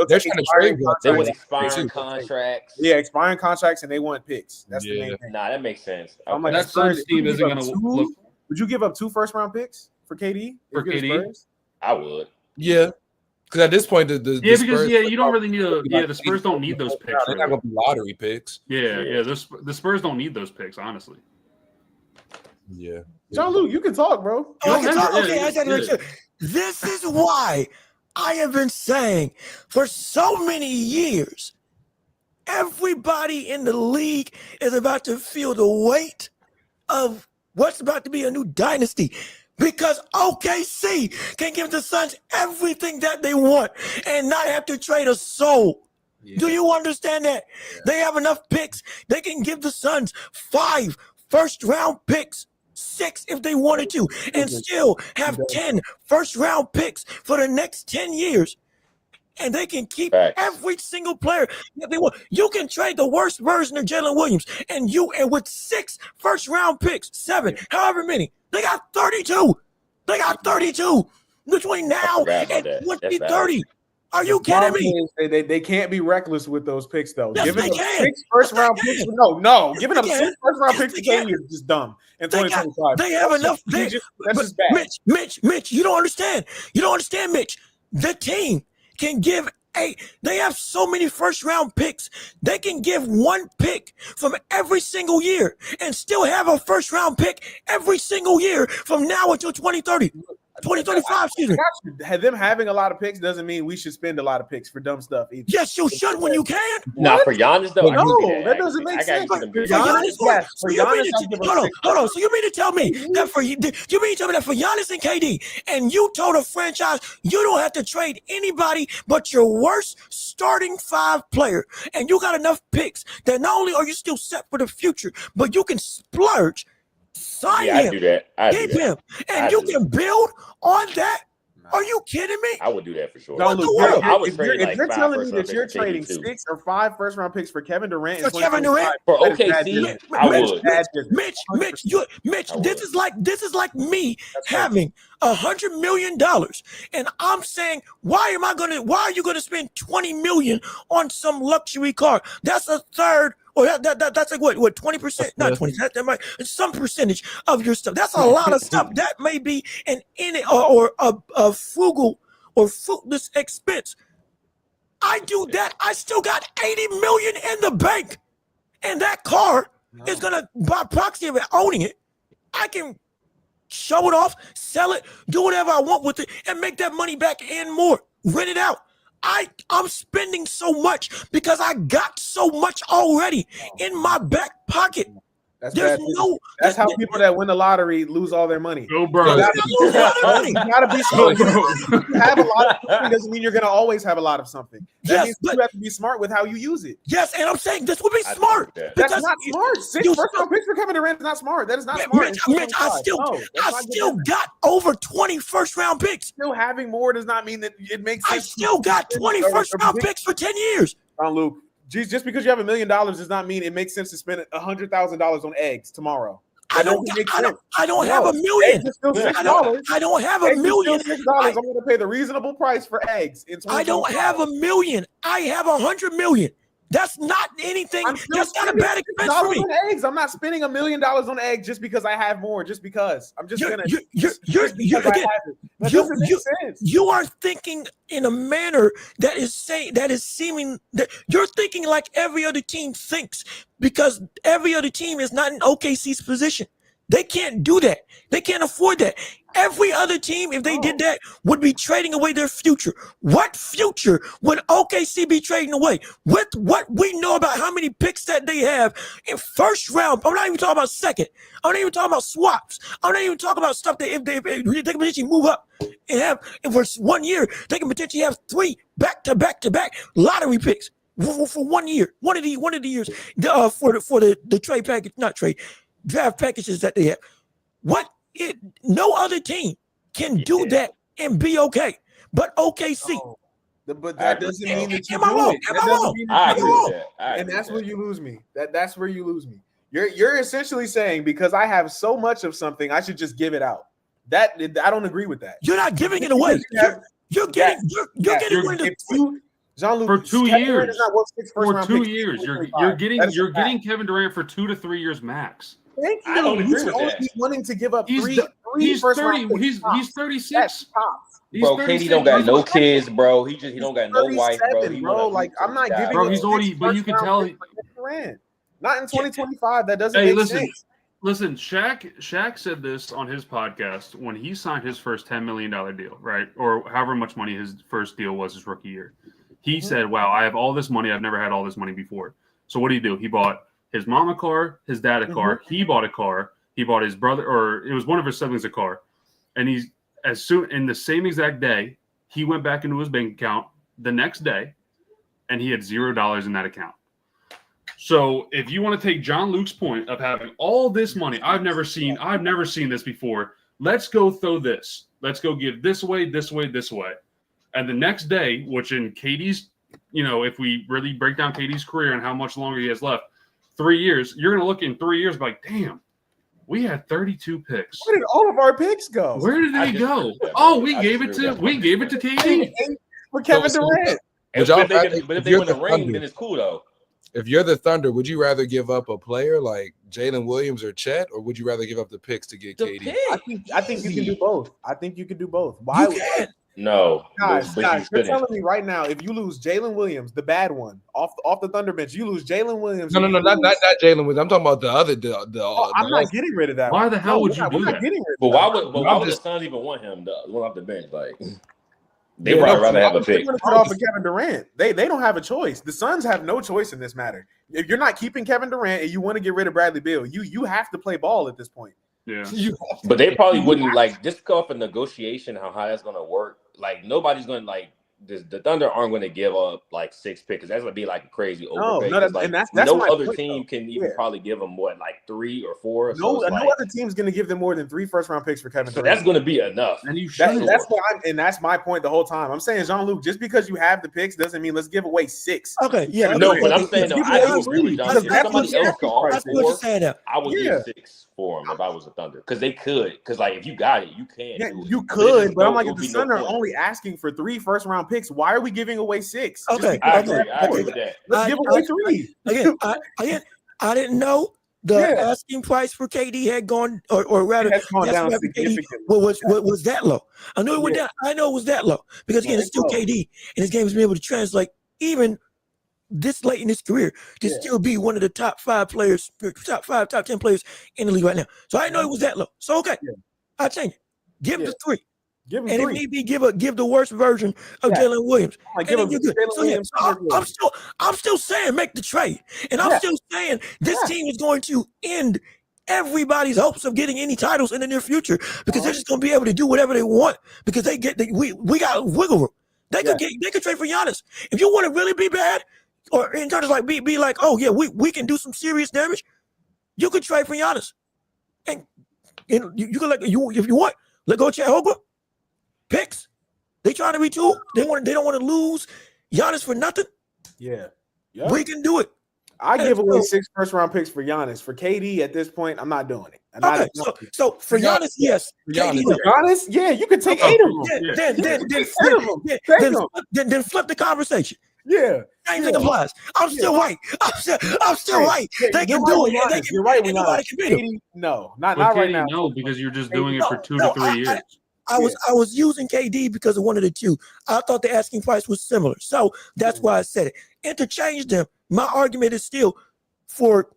B: They're trying to trade.
G: They want expiring contracts.
A: Yeah, expiring contracts, and they want picks. That's the main thing.
G: Nah, that makes sense.
A: I'm like,
E: that Suns team isn't going to look.
A: Would you give up 2 first-round picks for KD?
E: For KD?
G: I would.
B: Yeah. Because at this point, the
E: Spurs, you don't really need the Spurs don't need those picks.
B: They're not going to be lottery picks.
E: Yeah. The Spurs don't need those picks, honestly.
B: Yeah.
A: John-Luke, you can talk, bro.
F: I can talk. Okay, I got to make sure. This is why I have been saying for so many years, everybody in the league is about to feel the weight of what's about to be a new dynasty. Because OKC can give the Suns everything that they want and not have to trade a soul. Yeah. Do you understand that? Yeah. They have enough picks. They can give the Suns 5 first-round picks, 6 if they wanted to, and still have 10 first-round picks for the next 10 years. And they can keep every single player that they want. You can trade the worst version of Jalen Williams, and with 6 first-round picks, 7, however many. They got 32. They got 32 between now and 2030. Are you kidding me?
A: They can't be reckless with those picks, though.
F: Yes,
A: giving
F: they
A: them
F: can.
A: 6 first-round picks. No. Giving them 6 first-round picks today is just dumb. In 2025,
F: they have enough. That's just bad. Mitch, you don't understand. You don't understand, Mitch. The team can give they have so many first-round picks. They can give 1 pick from every single year and still have a first-round pick every single year from now until 2030. 2025, excuse me.
A: Them having a lot of picks doesn't mean we should spend a lot of picks for dumb stuff either.
F: Yes, you should when you can.
G: Nah, for Giannis though.
A: No, that doesn't make sense.
F: For Giannis, hold on. So you mean to tell me that for Giannis and KD, and you told a franchise you don't have to trade anybody but your worst starting 5 player, and you got enough picks that not only are you still set for the future, but you can splurge. Sign him.
G: I do that.
F: Keep him. And you can build on that. Are you kidding me?
G: I would do that for sure.
A: No, look, if you're telling me that you're trading 6 or 5 first-round picks for Kevin Durant,
F: for
G: OKC, I would.
F: Mitch, this is like me having $100 million, and I'm saying, why are you gonna spend $20 million on some luxury car? That's a third. Or that's like what 20%? Not 20. That might some percentage of your stuff. That's a lot of stuff. That may be an a frugal or fruitless expense. I do that. I still got $80 million in the bank, and that car is gonna, by proxy of owning it, I can show it off, sell it, do whatever I want with it, and make that money back and more. Rent it out. I'm spending so much because I got so much already in my back pocket.
A: That's how people that win the lottery lose all their money.
E: Go, bro.
A: You gotta be smart. You have a lot of something doesn't mean you're gonna always have a lot of something. That means you have to be smart with how you use it.
F: Yes, and I'm saying this would be smart.
A: That's not smart. 6 first-round picks for Kevin Durant is not smart. That is not smart.
F: Mitch, I still got over 20 first-round picks.
A: Still having more does not mean that it makes sense.
F: I still got 20 first-round picks for 10 years.
A: Luke. Just because you have $1 million does not mean it makes sense to spend $100,000 on eggs tomorrow. I don't
F: have $1 million. I don't have $1 million.
A: I'm going to pay the reasonable price for eggs.
F: I don't have $1 million. I have $100 million. That's not anything.
A: I'm still
F: That's not a
A: spending
F: bad expense for
A: $6
F: me.
A: on eggs. I'm not spending $1 million on eggs just because I have more. Just because I'm just
F: You're
A: gonna.
F: again.
A: That
F: You-
A: doesn't make sense.
F: You are thinking in a manner that is seeming that you're thinking like every other team thinks, because every other team is not in OKC's position. They can't do that. They can't afford that. Every other team, if they did that, would be trading away their future. What future would OKC be trading away? With what we know about how many picks that they have in first round. I'm not even talking about second. I'm not even talking about swaps. I'm not even talking about stuff that if they can potentially move up and have, and for 1 year, they can potentially have 3 back-to-back lottery picks for 1 year. One of the years for the trade package, not trade, draft packages that they have. No other team can do that and be okay, but OKC.
A: But that doesn't mean that you
F: Am I
A: do
F: wrong?
A: it.
F: Am
A: That
F: I
A: doesn't
F: wrong?
A: mean
G: I
A: that you
G: agree
A: do
G: with
A: it.
G: that. I
A: And
G: agree
A: that's
G: with
A: where
G: that.
A: you lose me. That's where you lose me. You're essentially saying because I have so much of something, I should just give it out. That I don't agree with that.
F: You're not giving it away. You're getting one of the
A: Jean-Luc
E: For 2
A: Kevin Durant
E: years.
A: does not worth 6
E: For
A: first-round
E: 2
A: picks.
E: years, you're
A: 2025. That is a fact.
E: getting Kevin Durant for 2 to 3 years max.
A: Thank you.
G: I don't
A: You
G: agree
A: should
G: with
A: only
G: that.
A: be wanting to give up
E: He's
A: three first-round
E: 30.
A: picks.
E: He's 36.
A: That's tops.
E: He's
G: Bro,
E: 36.
G: KD don't got
E: He's
G: no
E: 37.
G: kids, bro. He don't got no wife, bro.
A: 37,
G: He
A: bro.
G: wanna
A: Like,
G: hoop till
A: I'm not
G: he die.
A: giving
E: Bro,
A: up
E: he's already,
A: six
E: but you can
A: first-round
E: tell.
A: picks for Kevin Durant. Not in 2025. That doesn't
E: Hey,
A: make
E: listen.
A: sense.
E: Listen, Shaq said this on his podcast when he signed his first $10 million deal, right? Or however much money his first deal was his rookie year. He said, wow, I have all this money. I've never had all this money before. So what did he do? He bought his mom a car, his dad a car. He bought a car. He bought his brother, or it was one of his siblings, a car. And in the same exact day, he went back into his bank account the next day, and he had $0 in that account. So if you want to take John Luke's point of having all this money, I've never seen this before. Let's go throw this. Let's go give this way, this way, this way. And the next day, which in KD's, if we really break down KD's career and how much longer he has left, 3 years, you're going to look in 3 years like, damn, we had 32 picks.
A: Where did all of our picks go?
E: Where did
G: I
E: they go?
G: disagree with that,
E: Oh,
G: bro.
E: we
G: I
E: gave it
G: disagree
E: to
G: with that.
E: KD.
A: For Kevin
B: So-
A: Durant.
B: Would y'all
G: But
B: rather-
G: if
B: if
G: they
B: you're
G: win the
B: the
G: ring,
B: Thunder-
G: then it's cool though.
B: If you're the Thunder, would you rather give up a player like Jalen Williams or Chet, or would you rather give up the picks to get
G: The
B: KD?
G: pick.
A: I think you can do both. I think you can do both.
F: You can't.
G: No,
A: Guys,
G: but you
A: you're
G: shouldn't.
A: telling me right now, if you lose Jalen Williams, the bad one, off the Thunder bench, you lose Jalen Williams.
B: No, not Jalen Williams. I'm talking about the other.
A: I'm not getting rid of that.
E: Why
A: one.
E: the hell would
A: we're
E: you
A: not-
E: do
A: we're not
E: that?
A: getting rid of
G: But
A: that
G: why
A: one.
G: would
B: I'm
G: the
B: just-
G: Suns even want him to one off the bench? Like they
B: Yeah,
G: probably
B: no,
G: rather have a
A: They're
G: pick.
A: going to cut off of Kevin Durant. They don't have a choice. The Suns have no choice in this matter. If you're not keeping Kevin Durant and you want to get rid of Bradley Beal, you have to play ball at this point.
E: Yeah.
G: But they probably wouldn't like just go off a negotiation how that's gonna work. Like nobody's gonna like the Thunder aren't going to give up like 6 picks because that's going to be like a crazy overpay.
A: No,
G: like,
A: and that's
G: no
A: my
G: other
A: point,
G: team
A: though.
G: can even probably give them what, like 3 or 4.
A: No,
G: So,
A: no
G: like,
A: other team's going to give them more than 3 first-round picks for Kevin
G: so
A: Durant.
G: that's going to be enough.
E: And you should.
A: That's what that's my point the whole time. I'm saying, Jean-Luc, just because you have the picks doesn't mean let's give away 6.
F: Okay, yeah.
G: No,
F: okay.
G: but I'm saying, no, I do agree with John. If
A: That's
G: somebody
A: what
G: else could offer
F: That's what you're
G: 4,
F: saying now.
G: I would give 6 for him if I was a Thunder. Because they could. Because, like, if you got it, you can.
A: Yeah,
G: do it.
A: you
G: But
A: could, but I'm
G: it
A: like, if
G: would
A: the
G: be no
A: Suns are
G: point.
A: only asking for 3 first-round picks, why are we giving away 6? Just
F: Okay,
G: I
A: because-
G: agree. I agree with that.
A: Let's give away 3.
F: Again, I didn't know the
A: Yeah.
F: asking price for KD had gone, or rather,
A: It has gone
F: the asking
A: down
F: price for KD
A: significantly.
F: was that low. I knew it went down. I know it was that low because again,
A: Yeah,
F: it's still
A: it's low.
F: KD, and his game has been able to translate even this late in his career to
A: Yeah.
F: still be one of the top 5 players, top 10 players in the league right now. So I didn't know it was that low. So okay, I change it. Give him
A: Yeah.
F: the 3.
A: Give him
F: And if
A: 3.
F: need be, give the worst version of
A: Yeah.
F: Jalen Williams.
A: Like,
F: And
A: give
F: then
A: him
F: you're good.
A: Jalen
F: So, yeah,
A: Williams.
F: I'm still saying make the trade, and I'm
A: Yeah.
F: still saying this
A: Yeah.
F: team is going to end everybody's hopes of getting any titles in the near future because they're just going to be able to do whatever they want because we got wiggle room. They could trade for Giannis if you want to really be bad, or in terms of like be like, oh yeah, we can do some serious damage. You could trade for Giannis, and you can if you want let go of Chad Holbrook. Picks. They trying to retool. They don't want to lose Giannis for nothing.
A: Yeah.
F: We can do it.
A: I
F: Let's
A: give away
F: go.
A: 6 first-round picks for Giannis. For KD at this point, I'm not doing it. Not
F: Okay, so for Giannis, yes. KD,
B: Giannis.
F: no.
A: Honest, yeah, you could take
E: Oh,
A: 8 of
E: come
A: them.
E: on.
F: Then flip the conversation.
A: Yeah.
F: Same thing applies. I'm still right. I'm still right. They can do it. And they can,
A: You're right.
F: anybody can beat them.
A: KD, no, not
E: But
A: right
E: KD,
A: now.
E: no, because you're just doing it
F: No,
E: for 2
F: no,
E: to 3 years.
F: I was using KD because of one of the two. I thought the asking price was similar, so that's why I said it. Interchange them. My argument is still for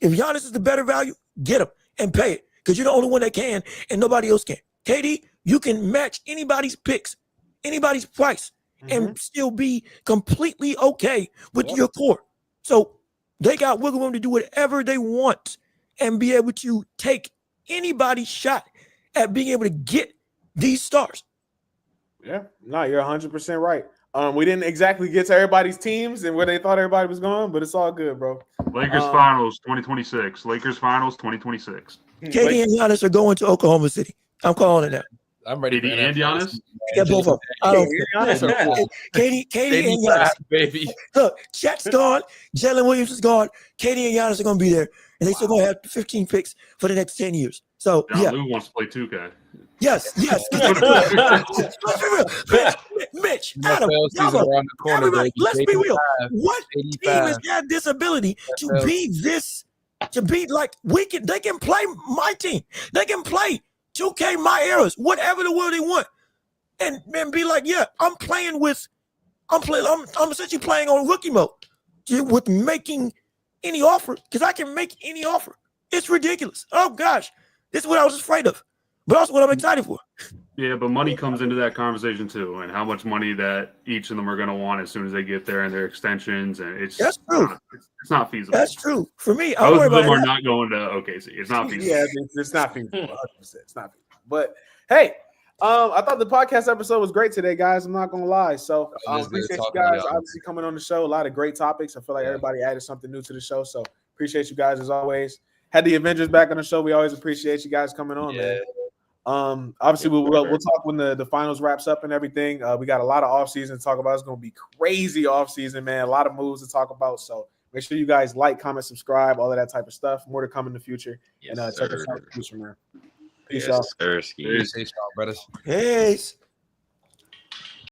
F: if Giannis is the better value, get him and pay it because you're the only one that can, and nobody else can. KD, you can match anybody's picks, anybody's price, and still be completely okay with your core. So they got wiggle room to do whatever they want and be able to take anybody's shot at being able to get these stars.
A: Yeah, no, you're 100% right. We didn't exactly get to everybody's teams and where they thought everybody was going, but it's all good, bro.
E: Lakers Finals 2026. Lakers Finals 2026.
F: KD and Giannis are going to Oklahoma City. I'm calling it that.
B: I'm ready for
E: KD and Giannis.
F: Get both of them. I don't care. KD and Giannis.
B: baby.
F: Look, Chet's gone. Jalen Williams is gone. KD and Giannis are going to be there, and they still going to have 15 picks for the next 10 years. So
E: John
F: yeah,
E: Lou wants to play 2K.
F: yes. Let's be real. Mitch, Adam,
B: NFL season
F: Yama,
B: around the corner,
F: everybody,
B: baby.
F: let's be real.
B: 85,
F: What team has
B: 85.
F: had this ability to
B: NFL.
F: be this, to be like they can play my team. They can play 2K, my eras, whatever the world they want. And be like, yeah, I'm essentially playing on rookie mode with making any offer because I can make any offer. It's ridiculous. Oh gosh, this is what I was afraid of, but also what I'm excited for.
E: Yeah, but money comes into that conversation too, and how much money that each of them are going to want as soon as they get there and their extensions, and
F: That's true.
E: It's not feasible.
F: That's true for me. I
E: Most
F: worry
E: of them
F: about
E: are
F: it.
E: not going to OKC. It's not feasible.
A: Yeah, it's not feasible. 100%. It's not feasible. But hey, I thought the podcast episode was great today, guys. I'm not gonna lie. So
B: It was good
A: appreciate you
B: talking to
A: guys
B: y'all.
A: obviously coming on the show. A lot of great topics. I feel like everybody added something new to the show. So appreciate you guys as always. Had the Avengers back on the show. We always appreciate you guys coming on, man. Obviously we'll talk when the finals wraps up and everything. We got a lot of offseason to talk about. It's gonna be crazy offseason, man. A lot of moves to talk about. So make sure you guys like, comment, subscribe, all of that type of stuff. More to come in the future.
D: Yes,
A: And check us
D: sir.
A: out in the future, man. Peace
D: Yes,
A: out.
D: sir.
B: Peace, y'all, brothers.
F: Yes.